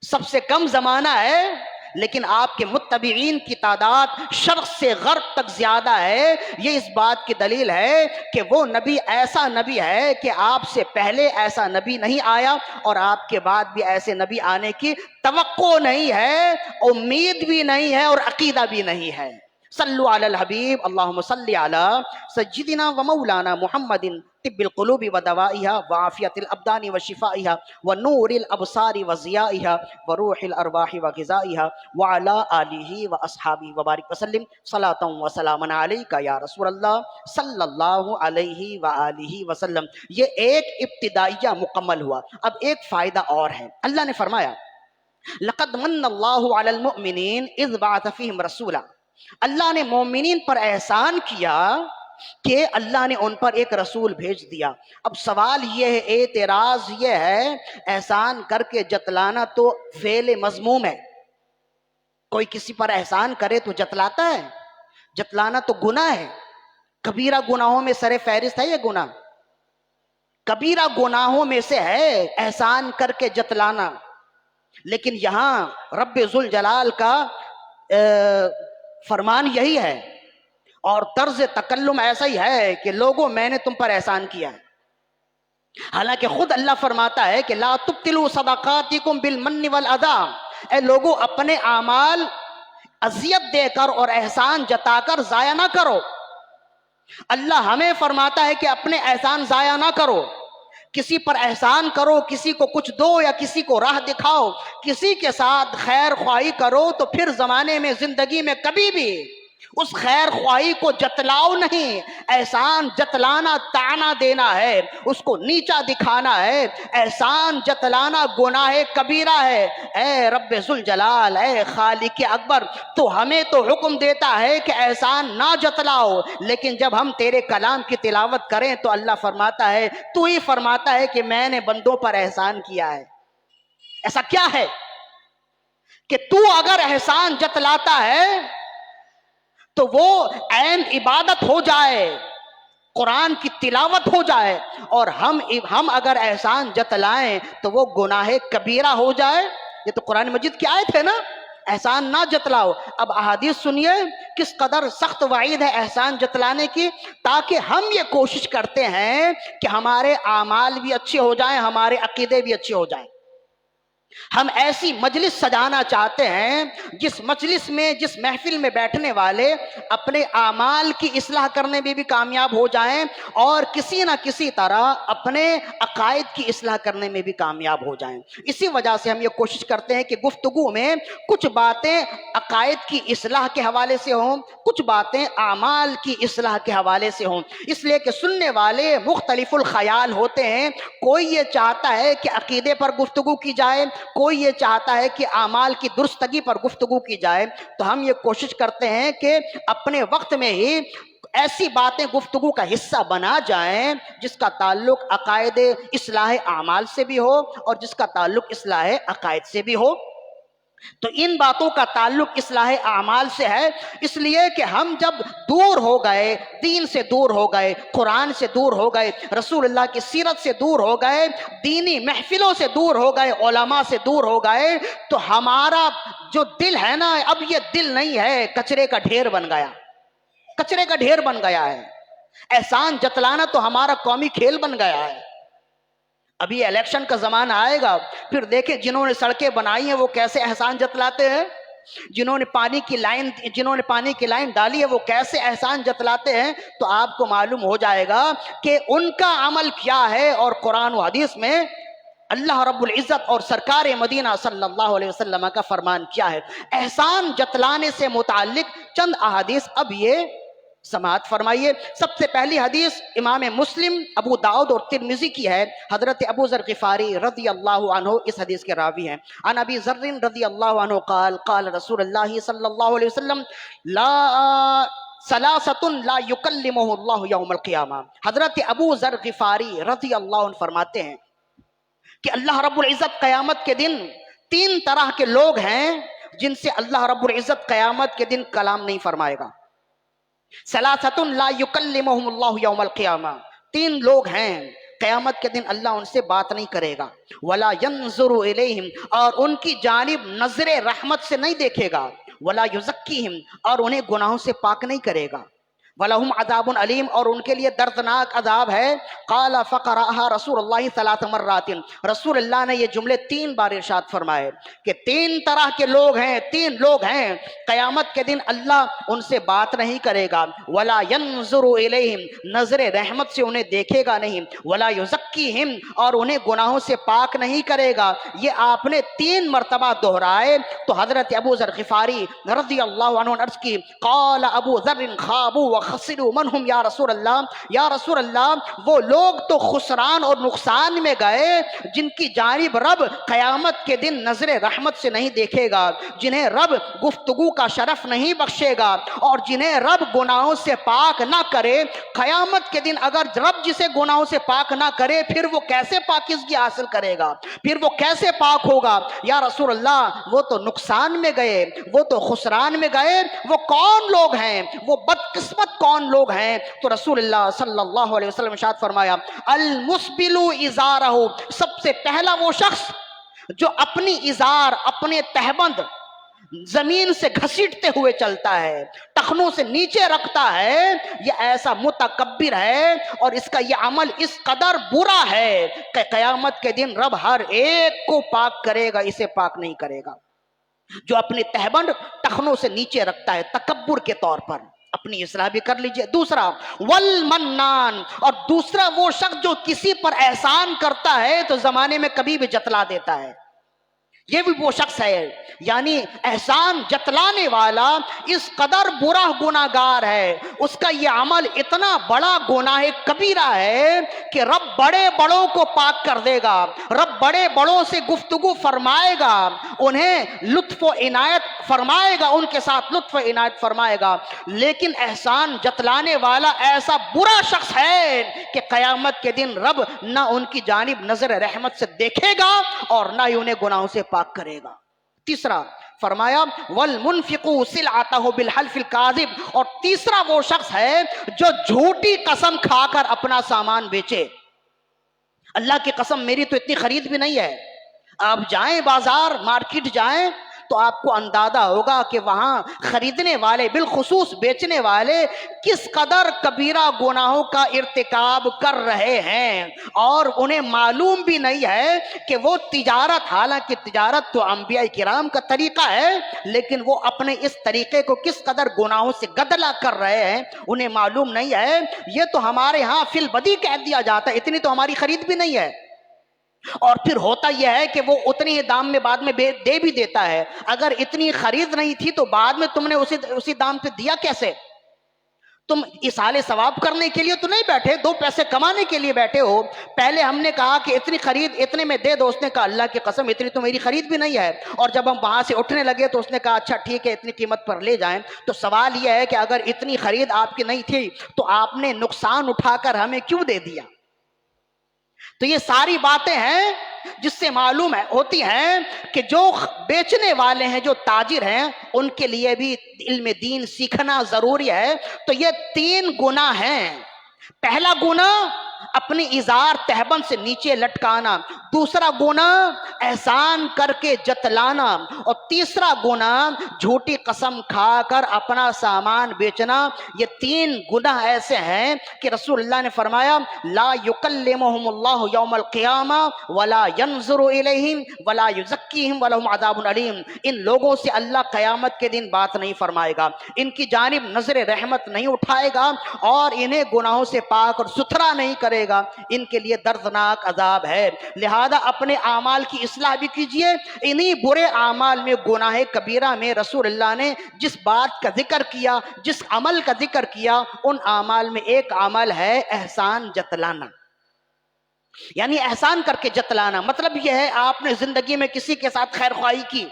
سب سے کم زمانہ ہے لیکن آپ کے متبعین کی تعداد شرق سے غرب تک زیادہ ہے۔ یہ اس بات کی دلیل ہے کہ وہ نبی ایسا نبی ہے کہ آپ سے پہلے ایسا نبی نہیں آیا اور آپ کے بعد بھی ایسے نبی آنے کی توقع نہیں ہے، امید بھی نہیں ہے اور عقیدہ بھی نہیں ہے۔ صلو علی الحبیب اللہم صلی علی سیدنا و مولانا محمد طب القلوب و دوائها وعافیت الابدان و شفائها ونور الابصار و ضیائها وروح الارواح و غذائها وعلى آلہ و اصحابہ وبارک وسلم صلاۃ و سلاما علیک یا رسول اللہ صلی اللہ علیہ وآلہ وسلم۔ یہ ایک ابتدائیہ مکمل ہوا۔ اب ایک فائدہ اور ہے، اللہ نے فرمایا لقد من اللہ علی المؤمنین اذ بعث فیہم رسولا، اللہ نے مومنین پر احسان کیا کہ اللہ نے ان پر ایک رسول بھیج دیا۔ اب سوال یہ ہے، اعتراض یہ ہے، احسان کر کے جتلانا تو فعل مذموم ہے، کوئی کسی پر احسان کرے تو جتلاتا ہے؟ جتلانا تو گناہ ہے، کبیرہ گناہوں میں سر فہرست ہے یہ گناہ، کبیرہ گناہوں میں سے ہے احسان کر کے جتلانا۔ لیکن یہاں رب ذوالجلال کا فرمان یہی ہے، اور طرز تکلم ایسا ہی ہے کہ لوگوں میں نے تم پر احسان کیا ہے۔ حالانکہ خود اللہ فرماتا ہے کہ لا تبطلوا صدقاتکم بالمن والاذی، اے لوگوں اپنے اعمال اذیت دے کر اور احسان جتا کر ضائع نہ کرو۔ اللہ ہمیں فرماتا ہے کہ اپنے احسان ضائع نہ کرو، کسی پر احسان کرو، کسی کو کچھ دو یا کسی کو راہ دکھاؤ، کسی کے ساتھ خیر خواہی کرو، تو پھر زمانے میں زندگی میں کبھی بھی اس خیر خواہی کو جتلاؤ نہیں۔ احسان جتلانا طعنہ دینا ہے، اس کو نیچا دکھانا ہے۔ احسان جتلانا گناہ کبیرہ ہے۔ اے رب ذوالجلال، اے خالق اکبر، تو ہمیں تو حکم دیتا ہے کہ احسان نہ جتلاؤ، لیکن جب ہم تیرے کلام کی تلاوت کریں تو اللہ فرماتا ہے، تو ہی فرماتا ہے کہ میں نے بندوں پر احسان کیا ہے۔ ایسا کیا ہے کہ تو اگر احسان جتلاتا ہے تو وہ عین عبادت ہو جائے، قرآن کی تلاوت ہو جائے، اور ہم اگر احسان جتلائیں تو وہ گناہ کبیرہ ہو جائے؟ یہ تو قرآن مجید کی آیت ہے نا، احسان نہ جتلاؤ۔ اب احادیث سنیے کس قدر سخت وعید ہے احسان جتلانے کی، تاکہ ہم یہ کوشش کرتے ہیں کہ ہمارے اعمال بھی اچھے ہو جائیں، ہمارے عقیدے بھی اچھے ہو جائیں۔ ہم ایسی مجلس سجانا چاہتے ہیں جس مجلس میں، جس محفل میں بیٹھنے والے اپنے اعمال کی اصلاح کرنے میں بھی کامیاب ہو جائیں، اور کسی نہ کسی طرح اپنے عقائد کی اصلاح کرنے میں بھی کامیاب ہو جائیں۔ اسی وجہ سے ہم یہ کوشش کرتے ہیں کہ گفتگو میں کچھ باتیں عقائد کی اصلاح کے حوالے سے ہوں، کچھ باتیں اعمال کی اصلاح کے حوالے سے ہوں، اس لیے کہ سننے والے مختلف الخیال ہوتے ہیں۔ کوئی یہ چاہتا ہے کہ عقیدے پر گفتگو کی جائے، کوئی یہ چاہتا ہے کہ اعمال کی درستگی پر گفتگو کی جائے، تو ہم یہ کوشش کرتے ہیں کہ اپنے وقت میں ہی ایسی باتیں گفتگو کا حصہ بنا جائیں جس کا تعلق عقائد اصلاح اعمال سے بھی ہو اور جس کا تعلق اصلاح عقائد سے بھی ہو۔ تو ان باتوں کا تعلق اصلاح اعمال سے ہے، اس لیے کہ ہم جب دور ہو گئے، دین سے دور ہو گئے، قرآن سے دور ہو گئے، رسول اللہ کی سیرت سے دور ہو گئے، دینی محفلوں سے دور ہو گئے، علماء سے دور ہو گئے، تو ہمارا جو دل ہے نا، اب یہ دل نہیں ہے، کچرے کا ڈھیر بن گیا، کچرے کا ڈھیر بن گیا ہے۔ احسان جتلانا تو ہمارا قومی کھیل بن گیا ہے۔ ابھی الیکشن کا زمانہ آئے گا، پھر دیکھیں جنہوں نے سڑکیں بنائی ہیں وہ کیسے احسان جتلاتے ہیں، جنہوں نے پانی کی لائن ڈالی ہے وہ کیسے احسان جتلاتے ہیں، تو آپ کو معلوم ہو جائے گا کہ ان کا عمل کیا ہے، اور قرآن و حدیث میں اللہ رب العزت اور سرکار مدینہ صلی اللہ علیہ وسلم کا فرمان کیا ہے۔ احسان جتلانے سے متعلق چند احادیث اب یہ سماعت فرمائیے۔ سب سے پہلی حدیث امام مسلم، ابو داؤد اور ترمذی کی ہے۔ حضرت ابو ذر غفاری رضی اللہ عنہ اس حدیث کے راوی ہیں۔ عن ابی ذر رضی اللہ عنہ قال قال رسول اللہ صلی اللہ علیہ وسلم ثلاثۃ لا یکلمہ اللہ یوم القیامہ۔ حضرت ابو ذر غفاری رضی اللہ عنہ فرماتے ہیں کہ اللہ رب العزت قیامت کے دن تین طرح کے لوگ ہیں جن سے اللہ رب العزت قیامت کے دن کلام نہیں فرمائے گا۔ ثلاثۃ لا یکلمہم اللہ یوم القیامہ، تین لوگ ہیں قیامت کے دن اللہ ان سے بات نہیں کرے گا۔ ولا ینظر الیہم، اور ان کی جانب نظر رحمت سے نہیں دیکھے گا۔ ولا یزکیہم، اور انہیں گناہوں سے پاک نہیں کرے گا۔ وَلَهُمْ عَذَابٌ علیم، اور ان کے لیے دردناک عذاب ہے۔ قال فقرأها رسول اللہ 3 مرات، رسول اللہ نے یہ جملے 3 بار ارشاد فرمائے کہ تین طرح کے لوگ ہیں، تین لوگ ہیں قیامت کے دن اللہ ان سے بات نہیں کرے گا۔ ولا ينظر الیہم، نظر رحمت سے انہیں دیکھے گا نہیں۔ ولا یزکیہم، اور انہیں گناہوں سے پاک نہیں کرے گا۔ یہ آپ نے 3 مرتبہ دہرائے تو حضرت ابو ذر غفاری رضی اللہ عنہ نے عرض کی قال ابو ذر خوابوا خسروا من هم یا رسول اللہ، یا رسول اللہ وہ لوگ تو خسران اور نقصان میں گئے جن کی جانب رب قیامت کے دن نظر رحمت سے نہیں دیکھے گا، جنہیں رب گفتگو کا شرف نہیں بخشے گا، اور جنہیں رب گناہوں سے پاک نہ کرے۔ قیامت کے دن اگر رب جسے گناہوں سے پاک نہ کرے پھر وہ کیسے پاکیزگی حاصل کرے گا، پھر وہ کیسے پاک ہوگا؟ یا رسول اللہ وہ تو نقصان میں گئے، وہ تو خسران میں گئے، وہ کون لوگ ہیں، وہ بدقسمت کون لوگ ہیں؟ تو رسول اللہ صلی اللہ علیہ وسلم ارشاد فرمایا المسبل ازارہ، سب سے پہلا وہ شخص جو اپنی ازار، اپنے تہبند زمین سے گھسیٹتے ہوئے چلتا ہے، ٹخنوں سے نیچے رکھتا ہے، یہ ایسا متکبر ہے اور اس کا یہ عمل اس قدر برا ہے کہ قیامت کے دن رب ہر ایک کو پاک کرے گا، اسے پاک نہیں کرے گا۔ جو اپنے تہبند ٹخنوں سے نیچے رکھتا ہے تکبر کے طور پر، اپنی اصلاح بھی کر لیجئے۔ دوسرا والمنان، اور دوسرا وہ شخص جو کسی پر احسان کرتا ہے تو زمانے میں کبھی بھی جتلا دیتا ہے، یہ بھی وہ شخص ہے، یعنی احسان جتلانے والا اس قدر برا گناہگار ہے، اس کا یہ عمل اتنا بڑا گناہ کبیرہ ہے کہ رب بڑے بڑوں کو پاک کر دے گا، رب بڑے بڑوں سے گفتگو فرمائے گا، انہیں لطف و عنایت فرمائے گا، ان کے ساتھ لطف و عنایت فرمائے گا، لیکن احسان جتلانے والا ایسا برا شخص ہے کہ قیامت کے دن رب نہ ان کی جانب نظر رحمت سے دیکھے گا اور نہ ہی انہیں گناہوں سے پاک کرے گا۔ تیسرا فرمایا والمنفق سلعتہ بالحلف الکاذب، اور تیسرا وہ شخص ہے جو جھوٹی قسم کھا کر اپنا سامان بیچے۔ اللہ کی قسم میری تو اتنی خرید بھی نہیں ہے، آپ جائیں بازار مارکیٹ جائیں تو آپ کو اندازہ ہوگا کہ وہاں خریدنے والے بالخصوص بیچنے والے کس قدر کبیرہ گناہوں کا ارتکاب کر رہے ہیں، اور انہیں معلوم بھی نہیں ہے کہ وہ تجارت، حالانکہ تجارت تو انبیاء کرام کا طریقہ ہے، لیکن وہ اپنے اس طریقے کو کس قدر گناہوں سے گدلا کر رہے ہیں انہیں معلوم نہیں ہے۔ یہ تو ہمارے ہاں فی البدی کہہ دیا جاتا ہے، اتنی تو ہماری خرید بھی نہیں ہے، اور پھر ہوتا یہ ہے کہ وہ اتنی دام میں بعد میں دے بھی دیتا ہے۔ اگر اتنی خرید نہیں تھی تو بعد میں تم نے اسی دام پہ دیا کیسے؟ تم اصالے ثواب کرنے کے لیے تو نہیں بیٹھے، دو پیسے کمانے کے لیے بیٹھے ہو۔ پہلے ہم نے کہا کہ اتنی خرید اتنے میں دے دو، اس نے کہا اللہ کی قسم اتنی تو میری خرید بھی نہیں ہے، اور جب ہم وہاں سے اٹھنے لگے تو اس نے کہا اچھا ٹھیک ہے اتنی قیمت پر لے جائیں۔ تو سوال یہ ہے کہ اگر اتنی خرید آپ کی نہیں تھی تو آپ نے نقصان اٹھا کر ہمیں کیوں دے دیا؟ تو یہ ساری باتیں ہیں جس سے معلوم ہوتی ہیں کہ جو بیچنے والے ہیں، جو تاجر ہیں، ان کے لیے بھی علم دین سیکھنا ضروری ہے۔ تو یہ تین گناہ ہیں۔ پہلا گناہ اپنی ازار تہبند سے نیچے لٹکانا، دوسرا گناہ احسان کر کے جتلانا، اور تیسرا گناہ جھوٹی قسم کھا کر اپنا سامان بیچنا۔ یہ تین گناہ ایسے ہیں کہ رسول اللہ نے فرمایا لا یکلمہم اللہ یوم القیامہ ولا ینظر الیہم ولا یزکیہم ولہم عذاب علیم۔ ان لوگوں سے اللہ قیامت کے دن بات نہیں فرمائے گا، ان کی جانب نظر رحمت نہیں اٹھائے گا، اور انہیں گناہوں سے پاک اور ستھرا نہیں کرے گا، ان کے لیے دردناک عذاب ہے۔ لہذا اپنے اعمال کی اصلاح بھی کیجئے۔ انہی برے اعمال میں، گناہ کبیرہ میں رسول اللہ نے جس بات کا ذکر کیا، جس عمل کا ذکر کیا، ان اعمال میں ایک عمل ہے احسان جتلانا، یعنی احسان کر کے جتلانا۔ مطلب یہ ہے آپ نے زندگی میں کسی کے ساتھ خیر خواہی کی،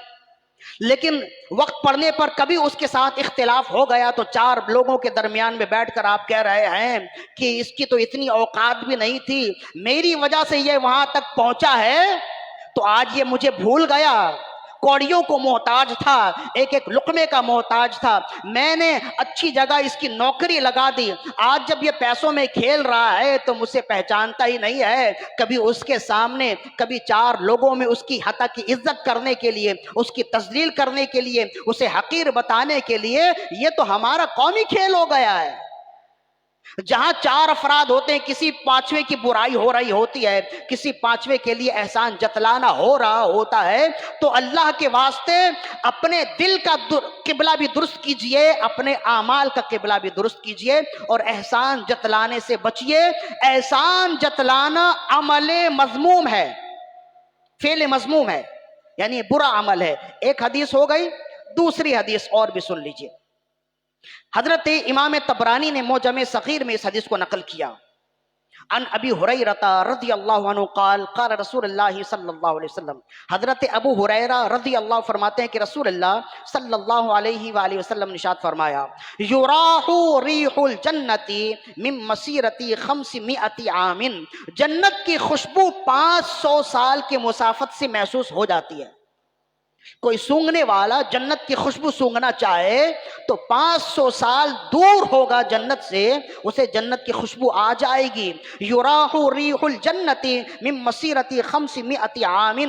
لیکن وقت پڑنے پر کبھی اس کے ساتھ اختلاف ہو گیا تو چار لوگوں کے درمیان میں بیٹھ کر آپ کہہ رہے ہیں کہ اس کی تو اتنی اوقات بھی نہیں تھی، میری وجہ سے یہ وہاں تک پہنچا ہے، تو آج یہ مجھے بھول گیا، کوڑیوں کو محتاج تھا، ایک ایک لقمے کا محتاج تھا، میں نے اچھی جگہ اس کی نوکری لگا دی، آج جب یہ پیسوں میں کھیل رہا ہے تو مجھے پہچانتا ہی نہیں ہے۔ کبھی اس کے سامنے، کبھی چار لوگوں میں اس کی حتی کی عزت کرنے کے لیے، اس کی تذلیل کرنے کے لیے، اسے حقیر بتانے کے لیے، یہ تو ہمارا قومی کھیل ہو گیا ہے۔ جہاں چار افراد ہوتے ہیں، کسی پانچویں کی برائی ہو رہی ہوتی ہے، کسی پانچویں کے لیے احسان جتلانا ہو رہا ہوتا ہے، تو اللہ کے واسطے اپنے دل کا قبلہ بھی درست کیجئے، اپنے اعمال کا قبلہ بھی درست کیجئے، اور احسان جتلانے سے بچئے۔ احسان جتلانا عمل مذموم ہے، فعل مذموم ہے، یعنی برا عمل ہے۔ ایک حدیث ہو گئی، دوسری حدیث اور بھی سن لیجئے۔ حضرت امام طبرانی نے معجم صغیر میں اس حدیث کو نقل کیا. عن ابی ہریرہ رضی اللہ عنہ قال قال رسول اللہ صلی اللہ علیہ وسلم. حضرت ابو ہریرہ رضی اللہ فرماتے ہیں کہ رسول اللہ صلی اللہ علیہ وآلہ وسلم نے ارشاد فرمایا یراح ریح الجنت من مسیرت 500 عام. جنت کی خوشبو 500 سال کے مسافت سے محسوس ہو جاتی ہے. کوئی سونگنے والا جنت کی خوشبو سونگنا چاہے تو 500 سال دور ہوگا جنت سے، اسے جنت کی خوشبو آ جائے گی. یراح ریح الجنت من مسیرت 500 عام.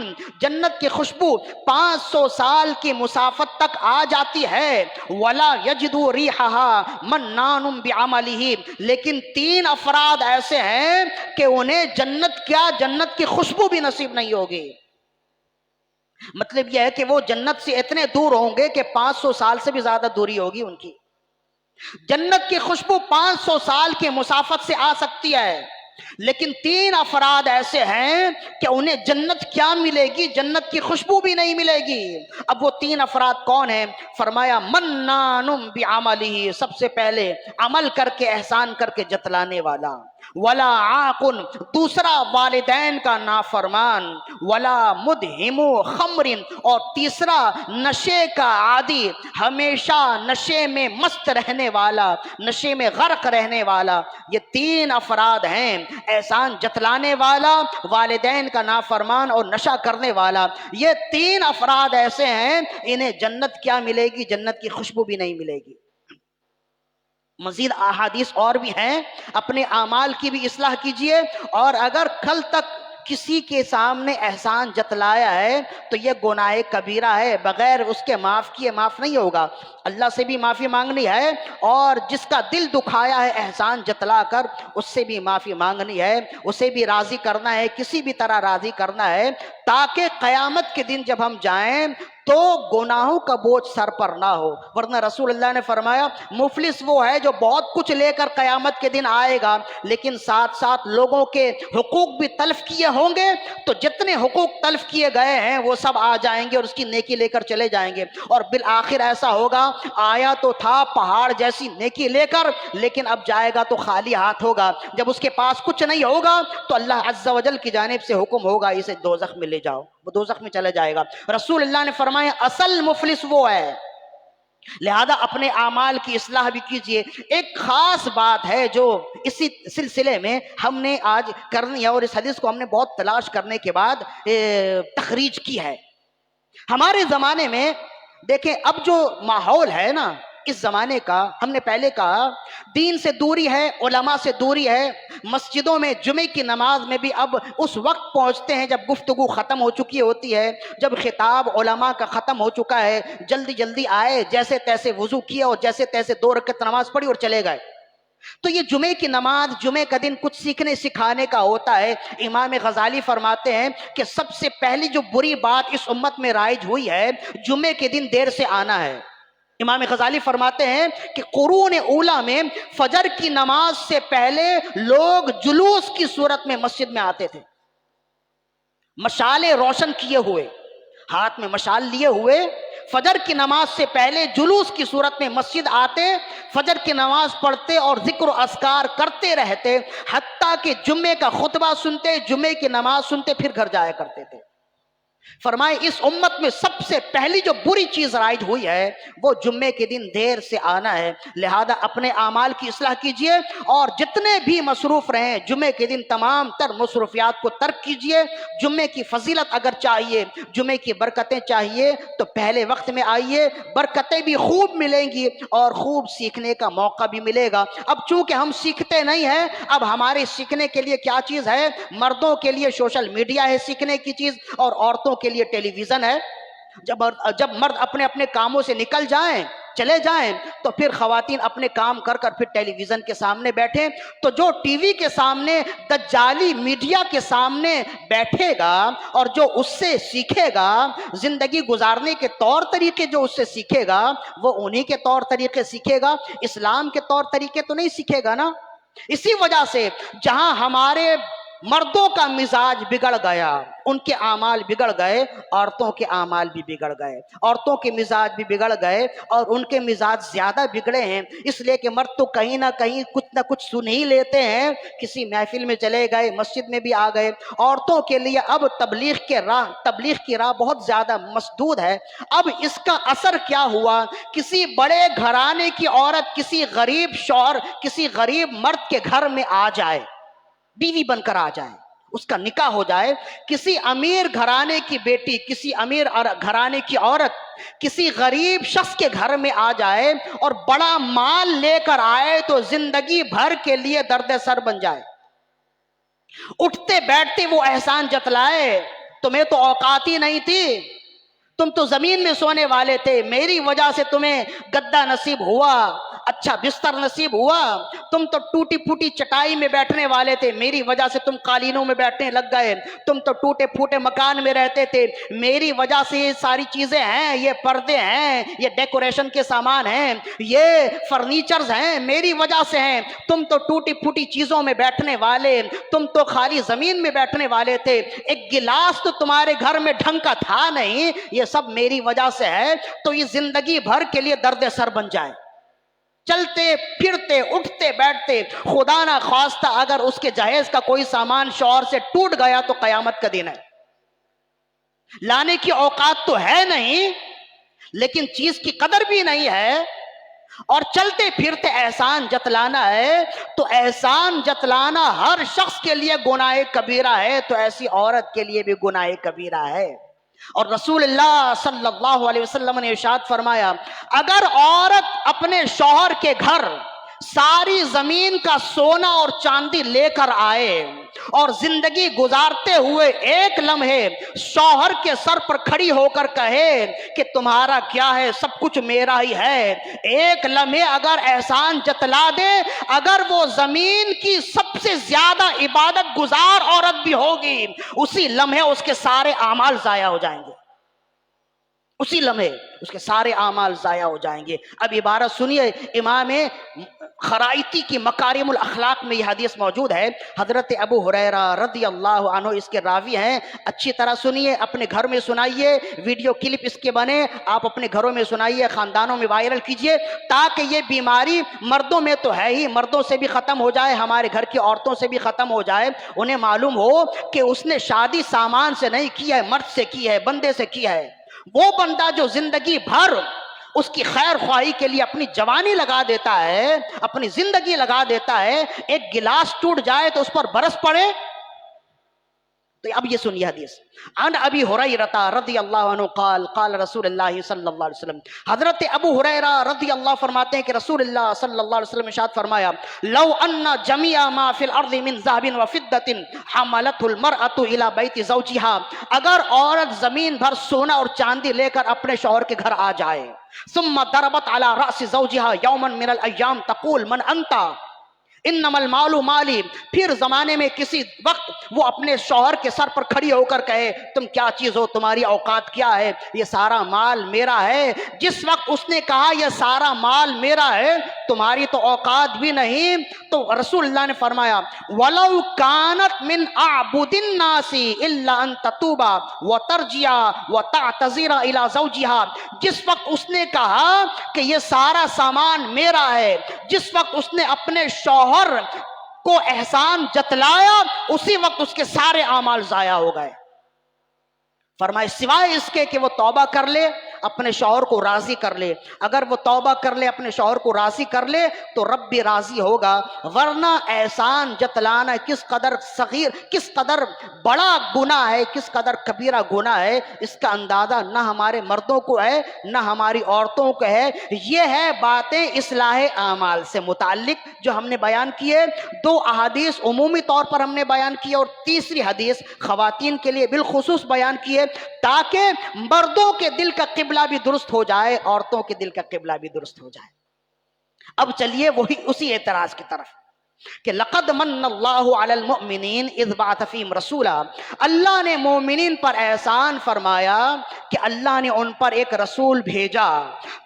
جنت کی خوشبو 500 سال کی مسافت تک آ جاتی ہے. ولا یجد ریحها منان بعمله. لیکن 3 افراد ایسے ہیں کہ انہیں جنت کی خوشبو بھی نصیب نہیں ہوگی. مطلب یہ ہے کہ وہ جنت سے اتنے دور ہوں گے کہ 500 سال سے بھی زیادہ دوری ہوگی ان کی. جنت کی خوشبو 500 سال کی مسافت سے آ سکتی ہے، لیکن 3 افراد ایسے ہیں کہ انہیں جنت کیا ملے گی، جنت کی خوشبو بھی نہیں ملے گی. اب وہ 3 افراد کون ہیں؟ فرمایا منان بعملہ. سب سے پہلے عمل کر کے احسان کر کے جتلانے والا. ولا عاقن. دوسرا والدین کا نافرمان. ولا مدہم خمر. اور تیسرا نشے کا عادی، ہمیشہ نشے میں مست رہنے والا، نشے میں غرق رہنے والا. یہ 3 افراد ہیں، احسان جتلانے والا، والدین کا نافرمان اور نشہ کرنے والا. یہ 3 افراد ایسے ہیں انہیں جنت کیا ملے گی، جنت کی خوشبو بھی نہیں ملے گی. مزید احادیث اور بھی ہیں. اپنے اعمال کی بھی اصلاح کیجئے، اور اگر کل تک کسی کے سامنے احسان جتلایا ہے تو یہ گناہ کبیرہ ہے، بغیر اس کے معاف کیے معاف نہیں ہوگا. اللہ سے بھی معافی مانگنی ہے، اور جس کا دل دکھایا ہے احسان جتلا کر اس سے بھی معافی مانگنی ہے، اسے بھی راضی کرنا ہے، کسی بھی طرح راضی کرنا ہے، تاکہ قیامت کے دن جب ہم جائیں تو گناہوں کا بوجھ سر پر نہ ہو. ورنہ رسول اللہ نے فرمایا مفلس وہ ہے جو بہت کچھ لے کر قیامت کے دن آئے گا، لیکن ساتھ ساتھ لوگوں کے حقوق بھی تلف کیے ہوں گے. تو جتنے حقوق تلف کیے گئے ہیں وہ سب آ جائیں گے اور اس کی نیکی لے کر چلے جائیں گے. اور بالآخر ایسا ہوگا، آیا تو تھا پہاڑ جیسی نیکی لے کر، لیکن اب جائے گا تو خالی ہاتھ ہوگا. جب اس کے پاس کچھ نہیں ہوگا تو اللہ عز و جل کی جانب سے حکم ہوگا اسے دوزخ میں لے جاؤ، وہ دوزخ میں چلے جائے گا. رسول اللہ نے فرمایا اصل مفلس وہ ہے. لہذا اپنے اعمال کی اصلاح بھی کیجئے. ایک خاص بات ہے جو اسی سلسلے میں ہم نے آج کرنی ہے، اور اس حدیث کو ہم نے بہت تلاش کرنے کے بعد تخریج کی ہے. ہمارے زمانے میں دیکھیں اب جو ماحول ہے نا اس زمانے کا، ہم نے پہلے کہا دین سے دوری ہے، علماء سے دوری ہے. مسجدوں میں جمعے کی نماز میں بھی اب اس وقت پہنچتے ہیں جب گفتگو ختم ہو چکی ہوتی ہے، جب خطاب علماء کا ختم ہو چکا ہے. جلدی جلدی آئے، جیسے تیسے وضو کیا اور جیسے تیسے 2 رکعت نماز پڑھی اور چلے گئے. تو یہ جمعے کی نماز، جمعے کا دن کچھ سیکھنے سکھانے کا ہوتا ہے. امام غزالی فرماتے ہیں کہ سب سے پہلی جو بری بات اس امت میں رائج ہوئی ہے، جمعے کے دن دیر سے آنا ہے. امام غزالی فرماتے ہیں کہ قرون اولیٰ میں فجر کی نماز سے پہلے لوگ جلوس کی صورت میں مسجد میں آتے تھے، مشالیں روشن کیے ہوئے، ہاتھ میں مشال لیے ہوئے فجر کی نماز سے پہلے جلوس کی صورت میں مسجد آتے، فجر کی نماز پڑھتے اور ذکر و اذکار کرتے رہتے، حتیٰ کہ جمعے کا خطبہ سنتے، جمعے کی نماز سنتے، پھر گھر جایا کرتے تھے. فرمائے اس امت میں سب سے پہلی جو بری چیز رائج ہوئی ہے وہ جمعے کے دن دیر سے آنا ہے. لہذا اپنے اعمال کی اصلاح کیجئے، اور جتنے بھی مصروف رہیں جمعے کے دن تمام تر مصروفیات کو ترک کیجئے. جمعے کی فضیلت اگر چاہیے، جمعے کی برکتیں چاہیے تو پہلے وقت میں آئیے، برکتیں بھی خوب ملیں گی اور خوب سیکھنے کا موقع بھی ملے گا. اب چونکہ ہم سیکھتے نہیں ہیں، اب ہمارے سیکھنے کے لیے کیا چیز ہے؟ مردوں کے لیے سوشل میڈیا ہے سیکھنے کی چیز، اور عورتوں کے لیے ٹیلی ویژن ہے. جب مرد اپنے اپنے کاموں سے نکل جائیں، چلے جائیں، تو پھر خواتین اپنے کام کر کر پھر ٹیلی ویژن کے سامنے بیٹھیں. تو جو ٹی وی کے سامنے دجالی میڈیا کے سامنے بیٹھے گا اور جو اس سے سیکھے گا زندگی گزارنے کے طور طریقے، جو اس سے سیکھے گا وہ انہی کے طور طریقے سیکھے گا، اسلام کے طور طریقے تو نہیں سیکھے گا نا. اسی وجہ سے جہاں ہمارے مردوں کا مزاج بگڑ گیا، ان کے اعمال بگڑ گئے، عورتوں کے اعمال بھی بگڑ گئے، عورتوں کے مزاج بھی بگڑ گئے اور ان کے مزاج زیادہ بگڑے ہیں، اس لیے کہ مرد تو کہیں نہ کہیں کچھ نہ کچھ سن ہی لیتے ہیں، کسی محفل میں چلے گئے، مسجد میں بھی آ گئے۔ عورتوں کے لیے اب تبلیغ کی راہ بہت زیادہ مسدود ہے۔ اب اس کا اثر کیا ہوا؟ کسی بڑے گھرانے کی عورت کسی غریب شوہر، کسی غریب مرد کے گھر میں آ جائے، بیوی بن کر آ جائے، اس کا نکاح ہو جائے، کسی امیر گھرانے کی بیٹی، کسی امیر گھرانے کی عورت کسی غریب شخص کے گھر میں آ جائے اور بڑا مال لے کر آئے تو زندگی بھر کے لیے درد سر بن جائے۔ اٹھتے بیٹھتے وہ احسان جتلائے، تمہیں تو اوقات ہی نہیں تھی، تم تو زمین میں سونے والے تھے، میری وجہ سے تمہیں گدا نصیب ہوا، اچھا بستر نصیب ہوا، تم تو ٹوٹی پھوٹی چٹائی میں بیٹھنے والے تھے، میری وجہ سے تم قالینوں میں بیٹھنے لگ گئے، تم تو ٹوٹے پھوٹے مکان میں رہتے تھے، میری وجہ سے یہ ساری چیزیں ہیں، یہ پردے ہیں، یہ ڈیکوریشن کے سامان ہیں، یہ فرنیچرز ہیں، میری وجہ سے ہیں، تم تو ٹوٹی پھوٹی چیزوں میں بیٹھنے والے، تم تو خالی زمین میں بیٹھنے والے تھے، ایک گلاس تو تمہارے گھر میں ڈھنگ کا تھا نہیں، یہ سب میری وجہ سے ہے، تو یہ زندگی بھر کے لیے درد سر بن جائے۔ چلتے پھرتے اٹھتے بیٹھتے خدا نہ خواستہ اگر اس کے جہیز کا کوئی سامان شوہر سے ٹوٹ گیا تو قیامت کا دن ہے۔ لانے کی اوقات تو ہے نہیں، لیکن چیز کی قدر بھی نہیں ہے، اور چلتے پھرتے احسان جتلانا ہے، تو احسان جتلانا ہر شخص کے لیے گناہ کبیرہ ہے، تو ایسی عورت کے لیے بھی گناہ کبیرہ ہے۔ اور رسول اللہ صلی اللہ علیہ وسلم نے ارشاد فرمایا، اگر عورت اپنے شوہر کے گھر ساری زمین کا سونا اور چاندی لے کر آئے اور زندگی گزارتے ہوئے ایک لمحے شوہر کے سر پر کھڑی ہو کر کہے کہ تمہارا کیا ہے، سب کچھ میرا ہی ہے، ایک لمحے اگر احسان جتلا دے، اگر وہ زمین کی سب سے زیادہ عبادت گزار عورت بھی ہوگی، اسی لمحے اس کے سارے اعمال ضائع ہو جائیں گے، اسی لمحے اس کے سارے اعمال ضائع ہو جائیں گے۔ اب عبارت سنیے، امام خرائطی کی مکارم الاخلاق میں یہ حدیث موجود ہے، حضرت ابو ہریرہ رضی اللہ عنہ اس کے راوی ہیں، اچھی طرح سنیے، اپنے گھر میں سنائیے، ویڈیو کلپ اس کے بنے، آپ اپنے گھروں میں سنائیے، خاندانوں میں وائرل کیجئے، تاکہ یہ بیماری مردوں میں تو ہے ہی، مردوں سے بھی ختم ہو جائے، ہمارے گھر کی عورتوں سے بھی ختم ہو جائے، انہیں معلوم ہو کہ اس نے شادی سامان سے نہیں کی ہے، مرد سے کی ہے، بندے سے کی ہے۔ وہ بندہ جو زندگی بھر اس کی خیر خواہی کے لیے اپنی جوانی لگا دیتا ہے، اپنی زندگی لگا دیتا ہے، ایک گلاس ٹوٹ جائے تو اس پر برس پڑے۔ تو اب یہ سنیے حدیث، عن ابی ہریرہ رضی اللہ عنہ قال قال رسول اللہ صلی اللہ علیہ وسلم، حضرت ابو ہریرہ رضی اللہ فرماتے ہیں کہ رسول اللہ صلی اللہ علیہ وسلم ارشاد فرمایا، لو ان جميع ما في الارض من ذهب وفضة حملته المرأة الى بیت زوجها، اگر عورت زمین بھر سونا اور چاندی لے کر اپنے شوہر کے گھر آ جائے، ثم ضربت على رأس زوجها يوما من الايام تقول من انت انما المال مالی، پھر زمانے میں کسی وقت وہ اپنے شوہر کے سر پر کھڑی ہو کر کہے تم کیا چیز ہو، تمہاری اوقات کیا ہے، یہ سارا مال میرا ہے، جس وقت اس نے کہا یہ سارا مال میرا ہے تمہاری تو اوقات بھی نہیں، تو رسول اللہ نے فرمایا وَلَوْ كَانَتْ مِنْ أَعْبُدِ النَّاسِ إِلَّا أَن تَتُوبَ وَتَرْجِعَ وَتَعْتَذِرَ إِلَى زَوْجِهَا، جس وقت اس نے کہا کہ یہ سارا سامان میرا ہے، جس وقت اس نے اپنے شوہر کو احسان جتلایا، اسی وقت اس کے سارے اعمال ضائع ہو گئے۔ فرمائے سوائے اس کے کہ وہ توبہ کر لے، اپنے شوہر کو راضی کر لے، اگر وہ توبہ کر لے، اپنے شوہر کو راضی کر لے تو رب بھی راضی ہوگا، ورنہ احسان جتلانا کس قدر صغیر، کس قدر بڑا گناہ ہے، کس قدر کبیرہ گناہ ہے، اس کا اندازہ نہ ہمارے مردوں کو ہے نہ ہماری عورتوں کو ہے۔ یہ ہے باتیں اصلاح اعمال سے متعلق جو ہم نے بیان کیے، دو احادیث عمومی طور پر ہم نے بیان کیے اور تیسری حدیث خواتین کے لیے بالخصوص بیان کیے، تاکہ مردوں کے دل کا قبلہ بھی درست ہو جائے، عورتوں کے دل کا قبلہ بھی درست ہو جائے۔ اب چلیے وہی اسی اعتراض کی طرف کہ لقد من اللہ علی المؤمنین اذ بعث فیہم رسولا، اللہ نے مومنین پر احسان فرمایا کہ اللہ نے ان پر ایک رسول بھیجا،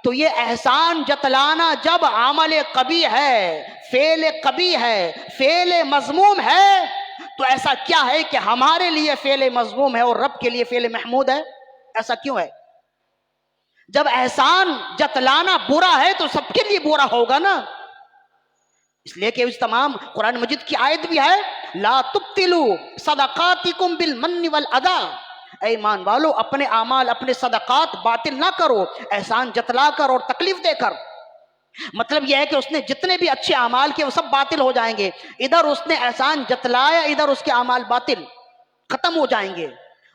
تو یہ احسان جتلانا جب عمل قبیح ہے، فعل قبیح ہے، فعل مذموم ہے، تو ایسا کیا ہے کہ ہمارے لیے فعل مذموم ہے اور رب کے لیے فعل محمود ہے؟ ایسا کیوں ہے؟ جب احسان جتلانا برا ہے تو سب کے لیے برا ہوگا نا، اس لیے کہ اس تمام قرآن مجید کی آیت بھی ہے لا تبطلوا صدقاتکم بالمن والاذی، اے ایمان والو اپنے اعمال اپنے صدقات باطل نہ کرو احسان جتلا کر اور تکلیف دے کر۔ مطلب یہ ہے کہ اس نے جتنے بھی اچھے اعمال کیے وہ سب باطل ہو جائیں گے، ادھر اس نے احسان جتلایا ادھر اس کے اعمال باطل ختم ہو جائیں گے،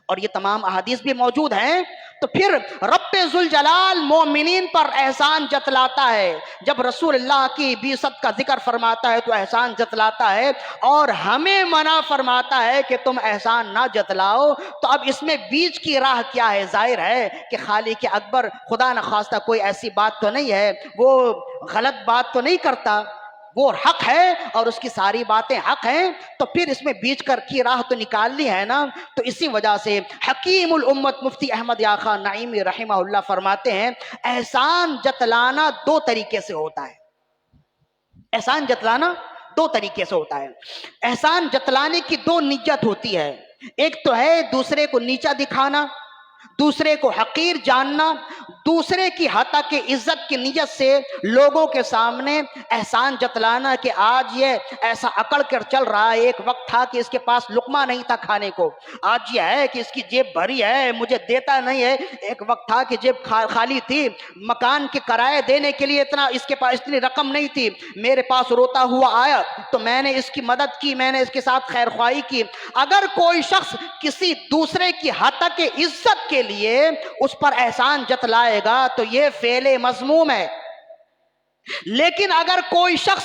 اور یہ تمام احادیث بھی موجود ہیں۔ تو پھر رب ذوالجلال مومنین پر احسان جتلاتا ہے، جب رسول اللہ کی بعثت کا ذکر فرماتا ہے تو احسان جتلاتا ہے، اور ہمیں منع فرماتا ہے کہ تم احسان نہ جتلاؤ۔ تو اب اس میں بیچ کی راہ کیا ہے؟ ظاہر ہے کہ خالق اکبر خدا نخواستہ کوئی ایسی بات تو نہیں ہے، وہ غلط بات تو نہیں کرتا، وہ حق ہے اور اس کی ساری باتیں حق ہیں، تو پھر اس میں بیچ کر کی راہ تو نکالنی ہے نا۔ تو اسی وجہ سے حکیم الامت مفتی احمد یا خان نعیمی رحمہ اللہ فرماتے ہیں احسان جتلانا دو طریقے سے ہوتا ہے، احسان جتلانا دو طریقے سے ہوتا ہے۔ احسان جتلانے کی دو نیت ہوتی ہے، ایک تو ہے دوسرے کو نیچا دکھانا، دوسرے کو حقیر جاننا، دوسرے کی حتیٰ کہ عزت کی نیت سے لوگوں کے سامنے احسان جتلانا کہ آج یہ ایسا اکڑ کر چل رہا ہے، ایک وقت تھا کہ اس کے پاس لقمہ نہیں تھا کھانے کو، آج یہ ہے کہ اس کی جیب بھری ہے مجھے دیتا نہیں ہے، ایک وقت تھا کہ جیب خالی تھی، مکان کے کرائے دینے کے لیے اس کے پاس اتنی رقم نہیں تھی، میرے پاس روتا ہوا آیا تو میں نے اس کی مدد کی، میں نے اس کے ساتھ خیر خواہی کی۔ اگر کوئی شخص کسی دوسرے کی حتیٰ کہ عزت کے لیے اس پر احسان جتلائے گا تو یہ فعل مذموم ہے، لیکن اگر کوئی شخص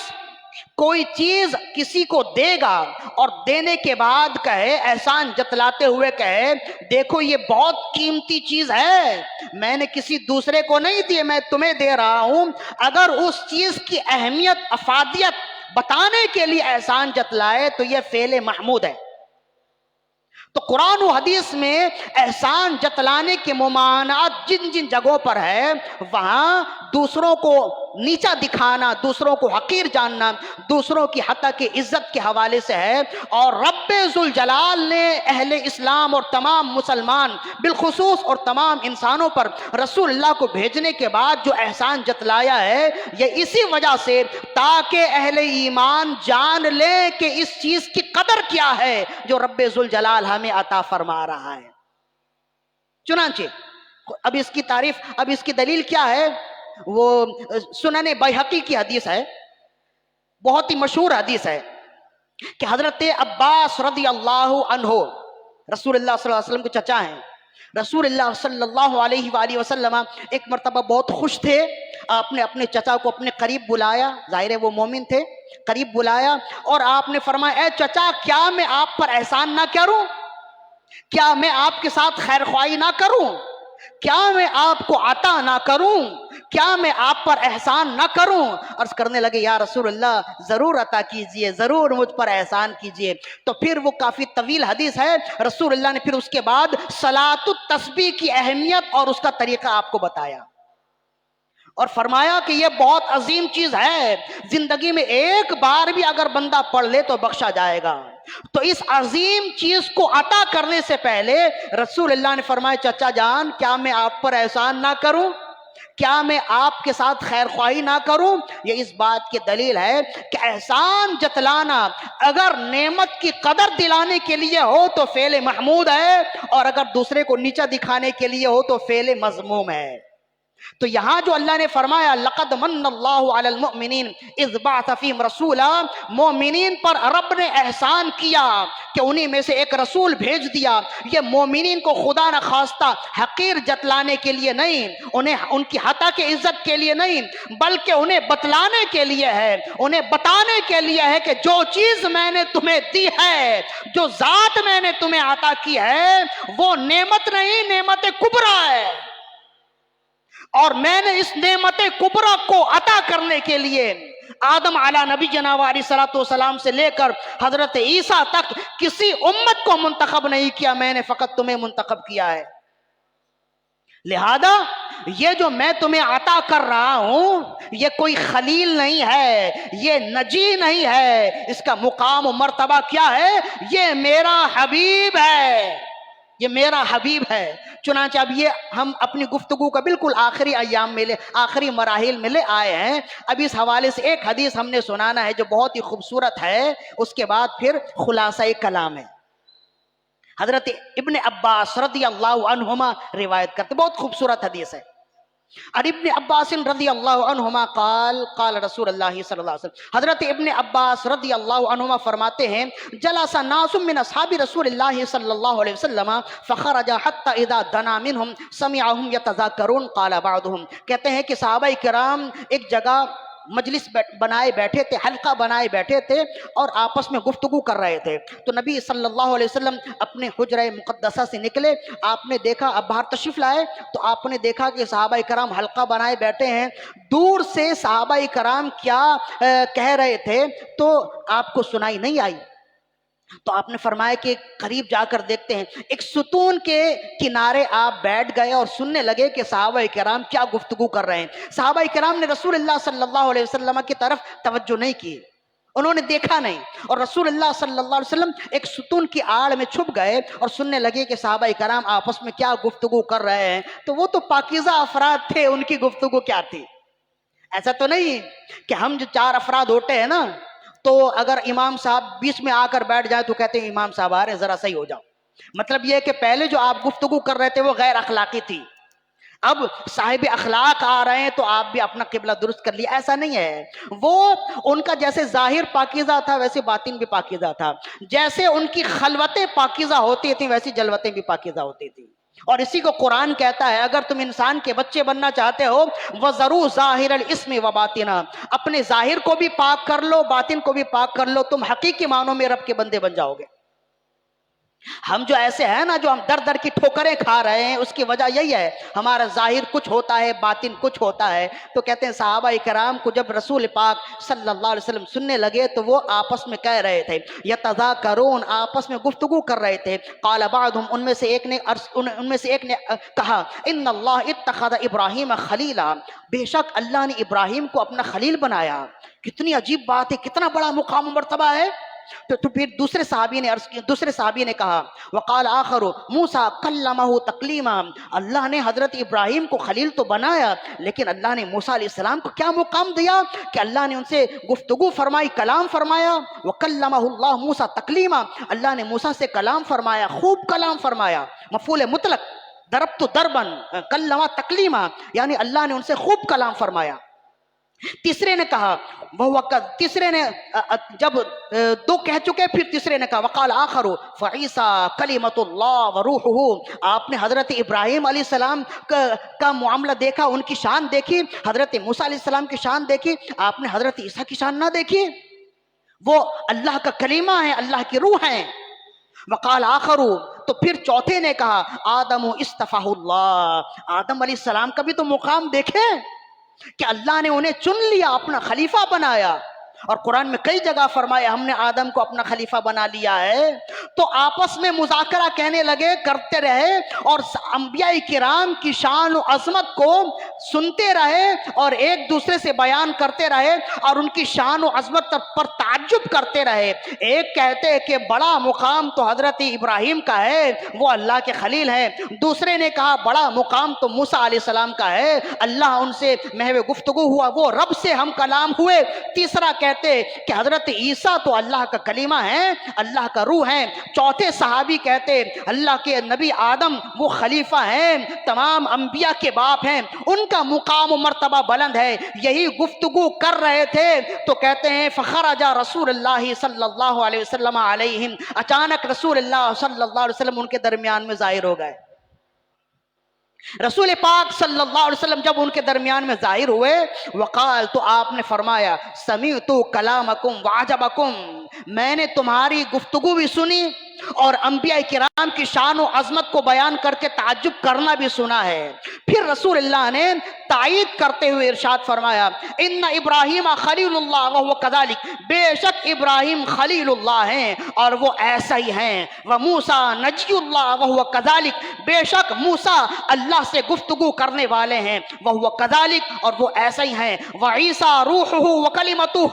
کوئی چیز کسی کو دے گا اور دینے کے بعد کہے احسان جتلاتے ہوئے کہے دیکھو یہ بہت قیمتی چیز ہے میں نے کسی دوسرے کو نہیں دی، میں تمہیں دے رہا ہوں، اگر اس چیز کی اہمیت افادیت بتانے کے لیے احسان جتلائے تو یہ فعل محمود ہے۔ تو قرآن و حدیث میں احسان جتلانے کے ممانعات جن جن جگہوں پر ہے وہاں دوسروں کو نیچا دکھانا، دوسروں کو حقیر جاننا، دوسروں کی حتیٰ کہ عزت کے حوالے سے ہے، اور رب ذوالجلال نے اہل اسلام اور تمام مسلمان بالخصوص اور تمام انسانوں پر رسول اللہ کو بھیجنے کے بعد جو احسان جتلایا ہے یہ اسی وجہ سے تاکہ اہل ایمان جان لیں کہ اس چیز کی قدر کیا ہے جو رب ذوالجلال ہمیں عطا فرما رہا ہے۔ چنانچہ اب اس کی تعریف، اب اس کی دلیل کیا ہے؟ وہ سنن بیہقی کی حدیث ہے، بہت ہی مشہور حدیث ہے کہ حضرت عباس رضی اللہ عنہ رسول اللہ صلی اللہ علیہ وسلم کے چچا ہیں، رسول اللہ صلی اللہ علیہ وآلہ وسلم ایک مرتبہ بہت خوش تھے، اپنے چچا کو اپنے قریب بلایا، ظاہر ہے وہ مومن تھے، قریب بلایا اور آپ نے فرمایا اے چچا کیا میں آپ پر احسان نہ کروں؟ کیا میں آپ کے ساتھ خیر خواہی نہ کروں؟ کیا میں آپ کو عطا نہ کروں؟ کیا میں آپ پر احسان نہ کروں؟ عرض کرنے لگے یا رسول اللہ ضرور عطا کیجئے، ضرور مجھ پر احسان کیجئے۔ تو پھر وہ کافی طویل حدیث ہے، رسول اللہ نے پھر اس کے بعد صلاۃ التسبیح کی اہمیت اور اس کا طریقہ آپ کو بتایا اور فرمایا کہ یہ بہت عظیم چیز ہے، زندگی میں ایک بار بھی اگر بندہ پڑھ لے تو بخشا جائے گا۔ تو اس عظیم چیز کو عطا کرنے سے پہلے رسول اللہ نے فرمایا چچا جان کیا میں آپ پر احسان نہ کروں؟ کیا میں آپ کے ساتھ خیر خواہی نہ کروں؟ یہ اس بات کی دلیل ہے کہ احسان جتلانا اگر نعمت کی قدر دلانے کے لیے ہو تو فعل محمود ہے، اور اگر دوسرے کو نیچا دکھانے کے لیے ہو تو فعل مذموم ہے۔ تو یہاں جو اللہ نے فرمایا لقد من اللہ علی المؤمنین اذ بعث فیہم رسولا، مومنین پر رب نے احسان کیا کہ انہی میں سے ایک رسول بھیج دیا۔ یہ مومنین کو خدا نخواستہ حقیر جتلانے کے لیے نہیں، انہیں ان کی حتیٰ کی عزت کے لیے نہیں، بلکہ انہیں بتلانے کے لیے ہے، انہیں بتانے کے لیے ہے کہ جو چیز میں نے تمہیں دی ہے، جو ذات میں نے تمہیں عطا کی ہے وہ نعمت نہیں، نعمت کبریٰ ہے، اور میں نے اس نعمت کبریٰ کو عطا کرنے کے لیے آدم علی نبی جناب علیہ الصلوۃ والسلام سے لے کر حضرت عیسیٰ تک کسی امت کو منتخب نہیں کیا، میں نے فقط تمہیں منتخب کیا ہے۔ لہذا یہ جو میں تمہیں عطا کر رہا ہوں یہ کوئی خلیل نہیں ہے، یہ نجی نہیں ہے، اس کا مقام و مرتبہ کیا ہے؟ یہ میرا حبیب ہے، یہ میرا حبیب ہے۔ چنانچہ اب یہ ہم اپنی گفتگو کا بالکل آخری ایام میں آخری مراحل میں لے آئے ہیں۔ اب اس حوالے سے ایک حدیث ہم نے سنانا ہے جو بہت ہی خوبصورت ہے، اس کے بعد پھر خلاصہ کلام ہے۔ حضرت ابن عباس رضی اللہ عنہما روایت کرتے، بہت خوبصورت حدیث ہے۔ اور ابن عباس رضی اللہ عنہما قال رسول اللہ صلی اللہ علیہ وسلم، حضرت ابن عباس رضی اللہ عنہما فرماتے ہیں جلس ناس من اصحاب رسول اللہ صلی اللہ علیہ وسلم فخرج حتى اذا دنا منهم سمعهم يتذاكرون قال بعضهم، کہتے ہیں کہ صحابہ کرام ایک جگہ مجلس بنائے بیٹھے تھے، حلقہ بنائے بیٹھے تھے اور آپس میں گفتگو کر رہے تھے، تو نبی صلی اللہ علیہ وسلم اپنے حجرہ مقدسہ سے نکلے، آپ نے دیکھا، اب باہر تشریف لائے تو آپ نے دیکھا کہ صحابہ کرام حلقہ بنائے بیٹھے ہیں، دور سے صحابہ کرام کیا کہہ رہے تھے تو آپ کو سنائی نہیں آئی، تو آپ نے فرمایا کہ قریب جا کر دیکھتے ہیں۔ ایک ستون کے کنارے آپ بیٹھ گئے اور سننے لگے کہ صحابہ کرام کیا گفتگو کر رہے ہیں۔ صحابہ کرام نے رسول اللہ صلی اللہ علیہ وسلم کی طرف توجہ نہیں کی، انہوں نے دیکھا نہیں، اور رسول اللہ صلی اللہ علیہ وسلم ایک ستون کی آڑ میں چھپ گئے اور سننے لگے کہ صحابہ کرام آپس میں کیا گفتگو کر رہے ہیں۔ تو وہ تو پاکیزہ افراد تھے، ان کی گفتگو کیا تھی؟ ایسا تو نہیں کہ ہم جو 4 افراد ہوتے ہیں نا، تو اگر امام صاحب بیچ میں آ کر بیٹھ جائیں تو کہتے ہیں امام صاحب آ رہے ہیں، ذرا صحیح ہو جاؤ۔ مطلب یہ ہے کہ پہلے جو آپ گفتگو کر رہے تھے وہ غیر اخلاقی تھی، اب صاحب اخلاق آ رہے ہیں تو آپ بھی اپنا قبلہ درست کر لیا، ایسا نہیں ہے۔ وہ ان کا جیسے ظاہر پاکیزہ تھا ویسے باطن بھی پاکیزہ تھا، جیسے ان کی خلوتیں پاکیزہ ہوتی تھیں ویسی جلوتیں بھی پاکیزہ ہوتی تھیں، اور اسی کو قرآن کہتا ہے اگر تم انسان کے بچے بننا چاہتے ہو وَذَرُوا ظَاهِرَ الْإِسْمِ وَبَاطِنَهُ، اپنے ظاہر کو بھی پاک کر لو، باطن کو بھی پاک کر لو، تم حقیقی معنوں میں رب کے بندے بن جاؤ گے۔ ہم جو ایسے ہیں نا، جو ہم در در کی ٹھوکریں کھا رہے ہیں، اس کی وجہ یہی ہے ہمارا ظاہر کچھ ہوتا ہے، باطن کچھ ہوتا ہے۔ تو کہتے ہیں صحابہ کرام کو جب رسول پاک صلی اللہ علیہ وسلم سننے لگے تو وہ آپس میں کہہ رہے تھے، یتذاکرون، آپس میں گفتگو کر رہے تھے۔ قال بعضهم، ان میں سے ایک نے کہا، ان اللہ اتخذ ابراہیم خلیلا، بے شک اللہ نے ابراہیم کو اپنا خلیل بنایا۔ کتنی عجیب بات ہے، کتنا بڑا مقام و مرتبہ ہے۔ تو پھر دوسرے صحابی نے کہا، وقال آخر موسیٰ کلمہ تکلیما، اللہ نے حضرت ابراہیم کو خلیل تو بنایا لیکن اللہ نے موسیٰ علیہ السلام کو کیا مقام دیا کہ اللہ نے ان سے گفتگو فرمائی، کلام فرمایا۔ وکلمہ اللہ موسیٰ تکلیما، اللہ نے موسیٰ سے کلام فرمایا، خوب کلام فرمایا، مفعول مطلق، ضربت ضربا، کلمہ تکلیما، یعنی اللہ نے ان سے خوب کلام فرمایا۔ تیسرے نے کہا، تیسرے نے جب 2 کہہ چکے، پھر تیسرے نے کہا، وقال آخر فعیسیٰ کلمۃ اللہ وروحہ، آپ نے حضرت ابراہیم علیہ السلام کا معاملہ دیکھا، ان کی شان دیکھی، حضرت موسیٰ علیہ السلام کی شان دیکھی، آپ نے حضرت عیسیٰ کی شان نہ دیکھی؟ وہ اللہ کا کلمہ ہے، اللہ کی روح ہیں۔ وقال آخر، تو پھر چوتھے نے کہا، آدم اصطفاہ اللہ، آدم علیہ السلام کا بھی تو مقام دیکھے کہ اللہ نے انہیں چن لیا، اپنا خلیفہ بنایا، اور قرآن میں کئی جگہ فرمایا ہم نے آدم کو اپنا خلیفہ بنا لیا ہے۔ تو آپس میں مذاکرہ کہنے لگے، کرتے رہے، اور انبیاء کرام کی شان و عظمت کو سنتے رہے اور ایک دوسرے سے بیان کرتے رہے اور ان کی شان و عظمت پر تعجب کرتے رہے۔ ایک کہتے کہ بڑا مقام تو حضرت ابراہیم کا ہے، وہ اللہ کے خلیل ہیں، دوسرے نے کہا بڑا مقام تو موسیٰ علیہ السلام کا ہے، اللہ ان سے محو گفتگو ہوا، وہ رب سے ہم کلام ہوئے۔ تیسرا کہتے کہ حضرت عیسیٰ تو اللہ کا کلمہ ہے، اللہ کا روح ہے۔ چوتھے صحابی کہتے اللہ کے نبی آدم وہ خلیفہ ہیں، تمام انبیاء کے باپ ہیں، ان کا مقام و مرتبہ بلند ہے۔ یہی گفتگو کر رہے تھے تو کہتے ہیں فخرج رسول اللہ صلی اللہ علیہ وسلم علیہم، اچانک رسول اللہ صلی اللہ علیہ وسلم ان کے درمیان میں ظاہر ہو گئے۔ رسول پاک صلی اللہ علیہ وسلم جب ان کے درمیان میں ظاہر ہوئے، وقال، تو آپ نے فرمایا، سمعت کلامکم وعجبکم، میں نے تمہاری گفتگو بھی سنی اور انبیاء کرام کی شان و عظمت کو بیان کر کے تعجب کرنا بھی سنا ہے۔ پھر رسول اللہ نے تائید کرتے ہوئے ارشاد فرمایا ان ابراہیم خلیل اللہ وہو کذالک، بے شک ابراہیم خلیل اللہ ہیں اور وہ ایسا ہی ہیں، وموسیٰ نجی اللہ وہو کذالک، بے شک موسیٰ اللہ سے گفتگو کرنے والے ہیں، وہو کذالک اور وہ ایسا ہی ہیں، وعیسیٰ روحہ وکلمتہ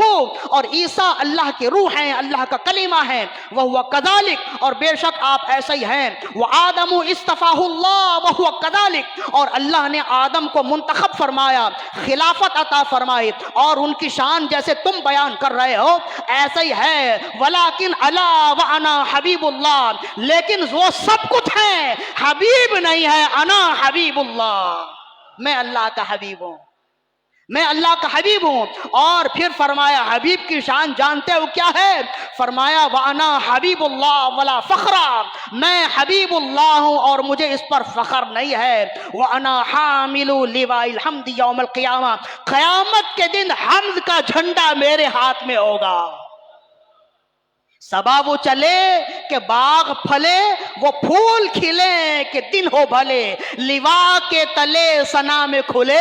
اور عیسیٰ اللہ کی روح ہیں، اللہ کا کلمہ ہے، وہو کذالک اور بے شک آپ ایسا ہی ہیں، وآدم اصطفاہ اللہ وہو کذالک اور اللہ نے آدم کو منتخب فرمایا، خلافت عطا فرمائی اور ان کی شان جیسے تم بیان کر رہے ہو ایسا ہی ہے، ولیکن الا وانا حبیب اللہ، لیکن وہ سب کچھ ہیں، حبیب نہیں ہے، انا حبیب اللہ، میں اللہ کا حبیب ہوں، میں اللہ کا حبیب ہوں۔ اور پھر فرمایا حبیب کی شان جانتے ہو کیا ہے؟ فرمایا وَأَنَا حبیب اللہ ولا فخرا، میں حبیب اللہ ہوں اور مجھے اس پر فخر نہیں ہے، وَأَنَا حَامِلُ لِوَاءِ الْحَمْدِ يَوْمَ الْقِيَامَةِ، قیامت کے دن حمد کا جھنڈا میرے ہاتھ میں ہوگا، سبب چلے کہ باغ پھلے، وہ پھول کھلے کہ دن ہو بھلے، لوا کے تلے ثنا میں کھلے،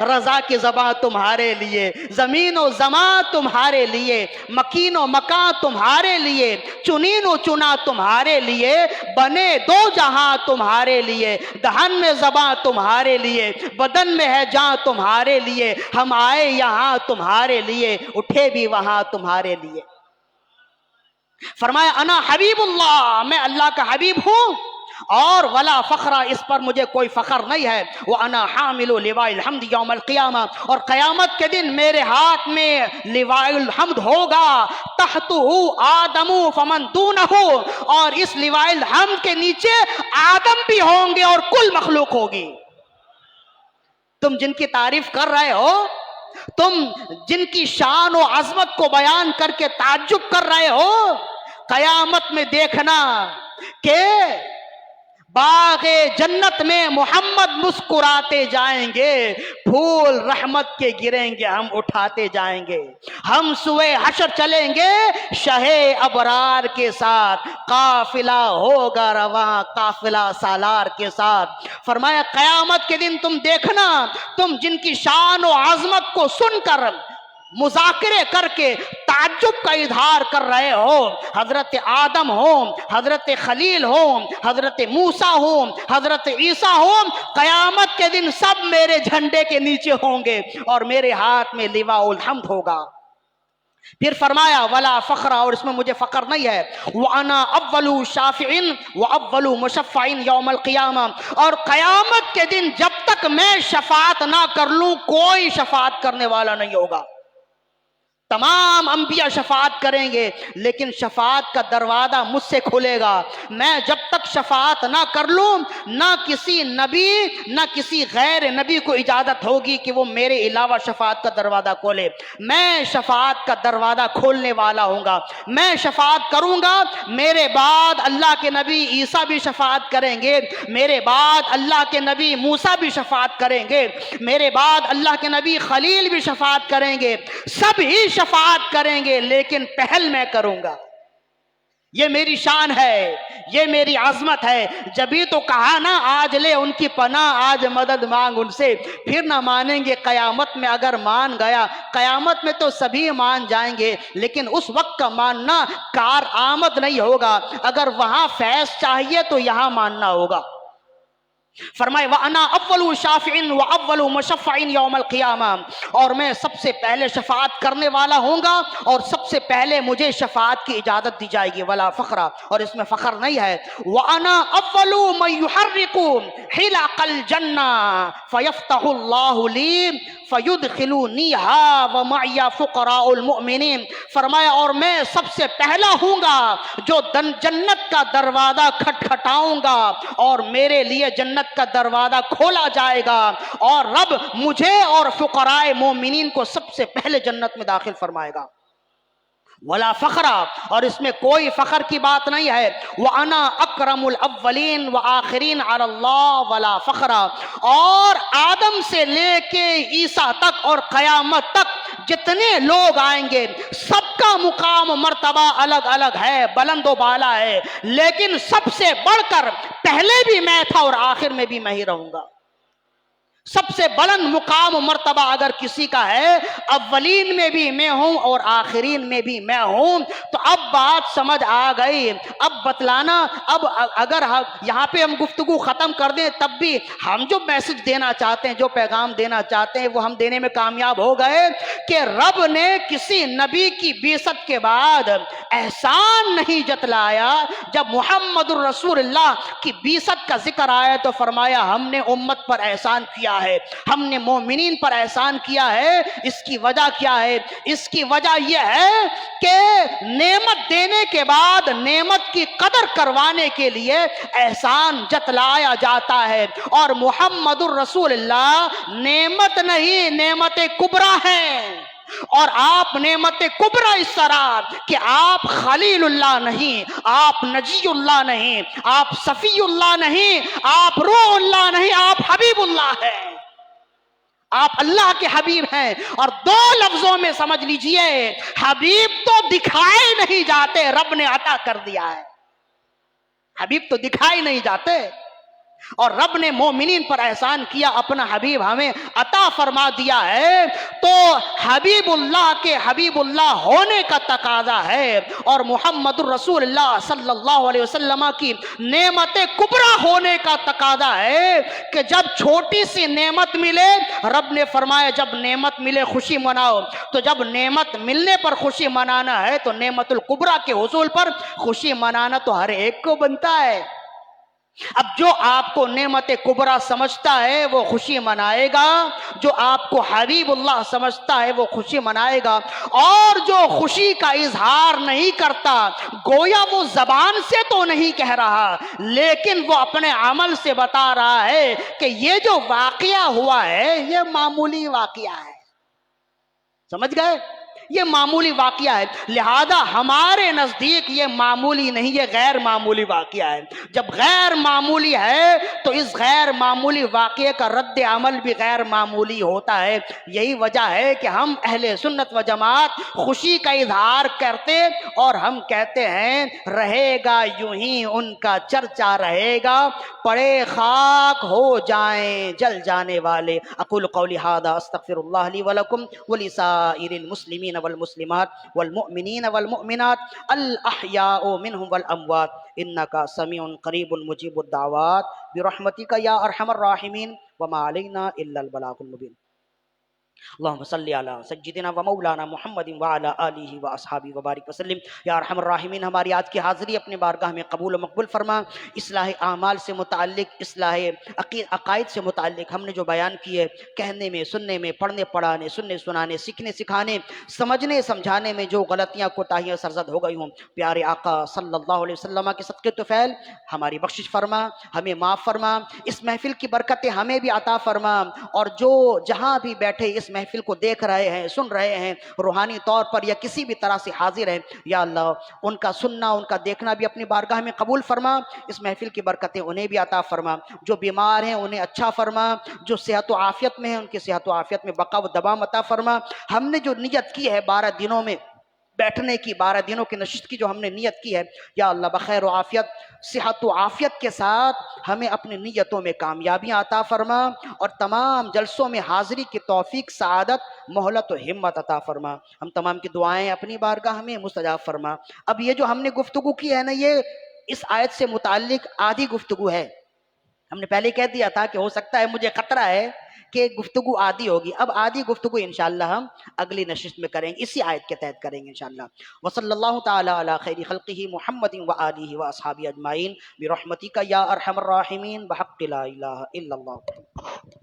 رضا کی زباں تمہارے لیے، زمین و زماں تمہارے لیے، مکین و مکان تمہارے لیے، چنین و چنا تمہارے لیے، بنے دو جہاں تمہارے لیے، دہن میں زباں تمہارے لیے، بدن میں ہے جاں تمہارے لیے، ہم آئے یہاں تمہارے لیے، اٹھے بھی وہاں تمہارے لیے۔ فرمایا انا حبیب اللہ، میں اللہ کا حبیب ہوں اور ولا فخرا، اس پر مجھے کوئی فخر نہیں ہے، وانا حامل لواء الحمد یوم القیامہ اور قیامت کے دن میرے ہاتھ میں لواء الحمد ہوگا، تحتہ آدم فمن دونہ، اور اس لواء الحمد کے نیچے آدم بھی ہوں گے اور کل مخلوق ہوگی۔ تم جن کی تعریف کر رہے ہو، تم جن کی شان و عظمت کو بیان کر کے تعجب کر رہے ہو، قیامت میں دیکھنا کہ باغ جنت میں محمد مسکراتے جائیں گے، پھول رحمت کے گریں گے، ہم اٹھاتے جائیں گے، ہم سوئے حشر چلیں گے شہ ابرار کے ساتھ، قافلہ ہوگا رواں قافلہ سالار کے ساتھ۔ فرمایا قیامت کے دن تم دیکھنا، تم جن کی شان و عظمت کو سن کر مذاکرے کر کے تعجب کا اظہار کر رہے ہو، حضرت آدم ہوں، حضرت خلیل ہوں، حضرت موسیٰ ہوں، حضرت عیسیٰ ہوں، قیامت کے دن سب میرے جھنڈے کے نیچے ہوں گے اور میرے ہاتھ میں لواء الحمد ہوگا۔ پھر فرمایا ولا فخر، اور اس میں مجھے فخر نہیں ہے، وانا اول شافع واول مشفع یوم القیامہ، اور قیامت کے دن جب تک میں شفاعت نہ کر لوں کوئی شفاعت کرنے والا نہیں ہوگا۔ تمام انبیاء شفاعت کریں گے لیکن شفاعت کا دروازہ مجھ سے کھلے گا، میں جب تک شفاعت نہ کر لوں نہ کسی نبی نہ کسی غیر نبی کو اجازت ہوگی کہ وہ میرے علاوہ شفاعت کا دروازہ کھولے۔ میں شفاعت کا دروازہ کھولنے والا ہوں گا، میں شفاعت کروں گا، میرے بعد اللہ کے نبی عیسیٰ بھی شفاعت کریں گے، میرے بعد اللہ کے نبی موسیٰ بھی شفاعت کریں گے، میرے بعد اللہ کے نبی خلیل بھی شفاعت کریں گے، سب ہی شفاعت کریں گے لیکن پہل میں کروں گا۔ یہ میری شان ہے، یہ میری عظمت ہے، جبھی تو کہا نا آج لے ان کی پناہ، آج مدد مانگ ان سے، پھر نہ مانیں گے قیامت میں۔ اگر مان گیا قیامت میں تو سبھی مان جائیں گے لیکن اس وقت کا ماننا کار آمد نہیں ہوگا، اگر وہاں فیض چاہیے تو یہاں ماننا ہوگا۔ فرمائے وَأَنَا أَوَّلُ شَافِعٍ وَأَوَّلُ مُشَفَّعٍ يَوْمَ الْقِيَامَةِ، اور میں سب سے پہلے شفاعت کرنے والا ہوں گا اور سب سے پہلے مجھے شفاعت کی اجازت دی جائے گی، ولا فخر، اور اس میں فخر نہیں ہے۔ وَأَنَا أَوَّلُ مَن يُحَرِّقُ حِلَقَ الْجَنَّةِ فَيَفْتَحُ اللَّهُ لِي فَيُدْخِلُونِيهَا وَمَعِيَ فُقَرَاءُ الْمُؤْمِنِينَ، فرمایا اور میں سب سے پہلا ہوں گا جو جنت کا دروازہ کھٹکھٹاؤں گا اور میرے لیے جنت کا دروازہ کھولا جائے گا اور رب مجھے اور فقراء مومنین کو سب سے پہلے جنت میں داخل فرمائے گا۔ ولا فخر، اور اس میں کوئی فخر کی بات نہیں ہے۔ وَأَنَا أَكْرَمُ الْأَوَّلِينَ وَآخِرِينَ عَلَى اللَّهِ وَلَا فَخْرَ، اور آدم سے لے کے عیسیٰ تک اور قیامت تک جتنے لوگ آئیں گے سب کا مقام و مرتبہ الگ الگ ہے، بلند و بالا ہے، لیکن سب سے بڑھ کر پہلے بھی میں تھا اور آخر میں بھی میں ہی رہوں گا۔ سب سے بلند مقام و مرتبہ اگر کسی کا ہے، اولین میں بھی میں ہوں اور آخرین میں بھی میں ہوں، تو اب بات سمجھ آ گئی۔ اب بتلانا، اب اگر یہاں پہ ہم گفتگو ختم کر دیں تب بھی ہم جو میسج دینا چاہتے ہیں، جو پیغام دینا چاہتے ہیں، وہ ہم دینے میں کامیاب ہو گئے کہ رب نے کسی نبی کی بعثت کے بعد احسان نہیں جتلایا۔ جب محمد الرسول اللہ کی بعثت کا ذکر آیا تو فرمایا ہم نے امت پر احسان کیا ہے، ہم نے مومنین پر احسان کیا ہے۔ اس کی وجہ کیا ہے؟ اس کی وجہ یہ ہے کہ نعمت دینے کے بعد نعمت کی قدر کروانے کے لیے احسان جتلایا جاتا ہے، اور محمد الرسول اللہ نعمت نہیں، نعمت کبریٰ ہیں۔ اور آپ نعمت کبریٰ اس طرح کہ آپ خلیل اللہ نہیں، آپ نجی اللہ نہیں، آپ صفی اللہ نہیں، آپ روح اللہ نہیں، آپ حبیب اللہ ہیں، آپ اللہ کے حبیب ہیں۔ اور دو لفظوں میں سمجھ لیجئے، حبیب تو دکھائے نہیں جاتے، رب نے عطا کر دیا ہے۔ حبیب تو دکھائے نہیں جاتے، اور رب نے مومنین پر احسان کیا، اپنا حبیب ہمیں عطا فرما دیا ہے۔ تو حبیب اللہ کے حبیب اللہ ہونے کا تقاضا ہے، اور محمد الرسول اللہ صلی اللہ علیہ وسلم کی نعمت کبریٰ ہونے کا تقاضا ہے کہ جب چھوٹی سی نعمت ملے، رب نے فرمایا جب نعمت ملے خوشی مناؤ، تو جب نعمت ملنے پر خوشی منانا ہے تو نعمت الکبریٰ کے حصول پر خوشی منانا تو ہر ایک کو بنتا ہے۔ اب جو آپ کو نعمت کبریٰ سمجھتا ہے وہ خوشی منائے گا، جو آپ کو حبیب اللہ سمجھتا ہے وہ خوشی منائے گا، اور جو خوشی کا اظہار نہیں کرتا، گویا وہ زبان سے تو نہیں کہہ رہا لیکن وہ اپنے عمل سے بتا رہا ہے کہ یہ جو واقعہ ہوا ہے یہ معمولی واقعہ ہے۔ سمجھ گئے؟ یہ معمولی واقعہ ہے، لہذا ہمارے نزدیک یہ معمولی نہیں، یہ غیر معمولی واقعہ ہے۔ جب غیر معمولی ہے تو اس غیر معمولی واقعے کا رد عمل بھی غیر معمولی ہوتا ہے۔ یہی وجہ ہے کہ ہم اہل سنت و جماعت خوشی کا اظہار کرتے اور ہم کہتے ہیں رہے گا یوں ہی ان کا چرچا رہے گا، پڑے خاک ہو جائیں جل جانے والے۔ اقول قولی ھذا استغفر اللہ لی ولکم ولسائر المسلمین والمسلمات والمؤمنین والمؤمنات الاحیاء منهم والاموات انک سمیع قریب مجیب الدعوات برحمتک یا ارحم الراحمین وما علینا الا البلاغ المبین۔ اللہم صلی علی سیدنا و مولانا محمد وعلی آلہ و اصحابہ وبارک وسلم۔ یا ارحم الراحمین ہماری آج کی حاضری اپنے بارگاہ میں قبول و مقبول فرما۔ اصلاح اعمال سے متعلق، اصلاح عقائد سے متعلق ہم نے جو بیان کیے، کہنے میں، سننے میں، پڑھنے پڑھانے، سننے سنانے، سیکھنے سکھانے، سمجھنے سمجھانے میں جو غلطیاں کوتاہیاں سرزد ہو گئی ہوں، پیارے آقا صلی اللہ علیہ وسلم کے صدقے طفیل ہماری بخشش فرما، ہمیں معاف فرما، اس محفل کی برکتیں ہمیں بھی عطا فرما، اور جو جہاں بھی بیٹھے اس محفل کو دیکھ رہے ہیں، سن رہے ہیں، روحانی طور پر یا کسی بھی طرح سے حاضر ہیں، یا اللہ ان کا سننا، ان کا دیکھنا بھی اپنی بارگاہ میں قبول فرما، اس محفل کی برکتیں انہیں بھی عطا فرما، جو بیمار ہیں انہیں اچھا فرما، جو صحت و عافیت میں ہیں ان کی صحت و عافیت میں بقا و دوام عطا فرما۔ ہم نے جو نیت کی ہے 12 دنوں میں بیٹھنے کی، 12 دنوں کی نشست کی جو ہم نے نیت کی ہے، یا اللہ بخیر و عافیت، صحت و عافیت کے ساتھ ہمیں اپنی نیتوں میں کامیابیاں عطا فرما، اور تمام جلسوں میں حاضری کی توفیق، سعادت، مہلت و ہمت عطا فرما۔ ہم تمام کی دعائیں اپنی بارگاہ میں مستجاب فرما۔ اب یہ جو ہم نے گفتگو کی ہے نا، یہ اس آیت سے متعلق آدھی گفتگو ہے۔ ہم نے پہلے کہہ دیا تھا کہ ہو سکتا ہے مجھے خطرہ ہے کہ گفتگو آدھی ہوگی، اب آدھی گفتگو انشاءاللہ ہم اگلی نشست میں کریں گے، اسی آیت کے تحت کریں گے انشاءاللہ۔ وصلی اللہ تعالی علی خیر خلقہ محمد و آلہ و اصحابہ اجمعین برحمتک یا ارحم الراحمین بحق لا الہ الا اللہ۔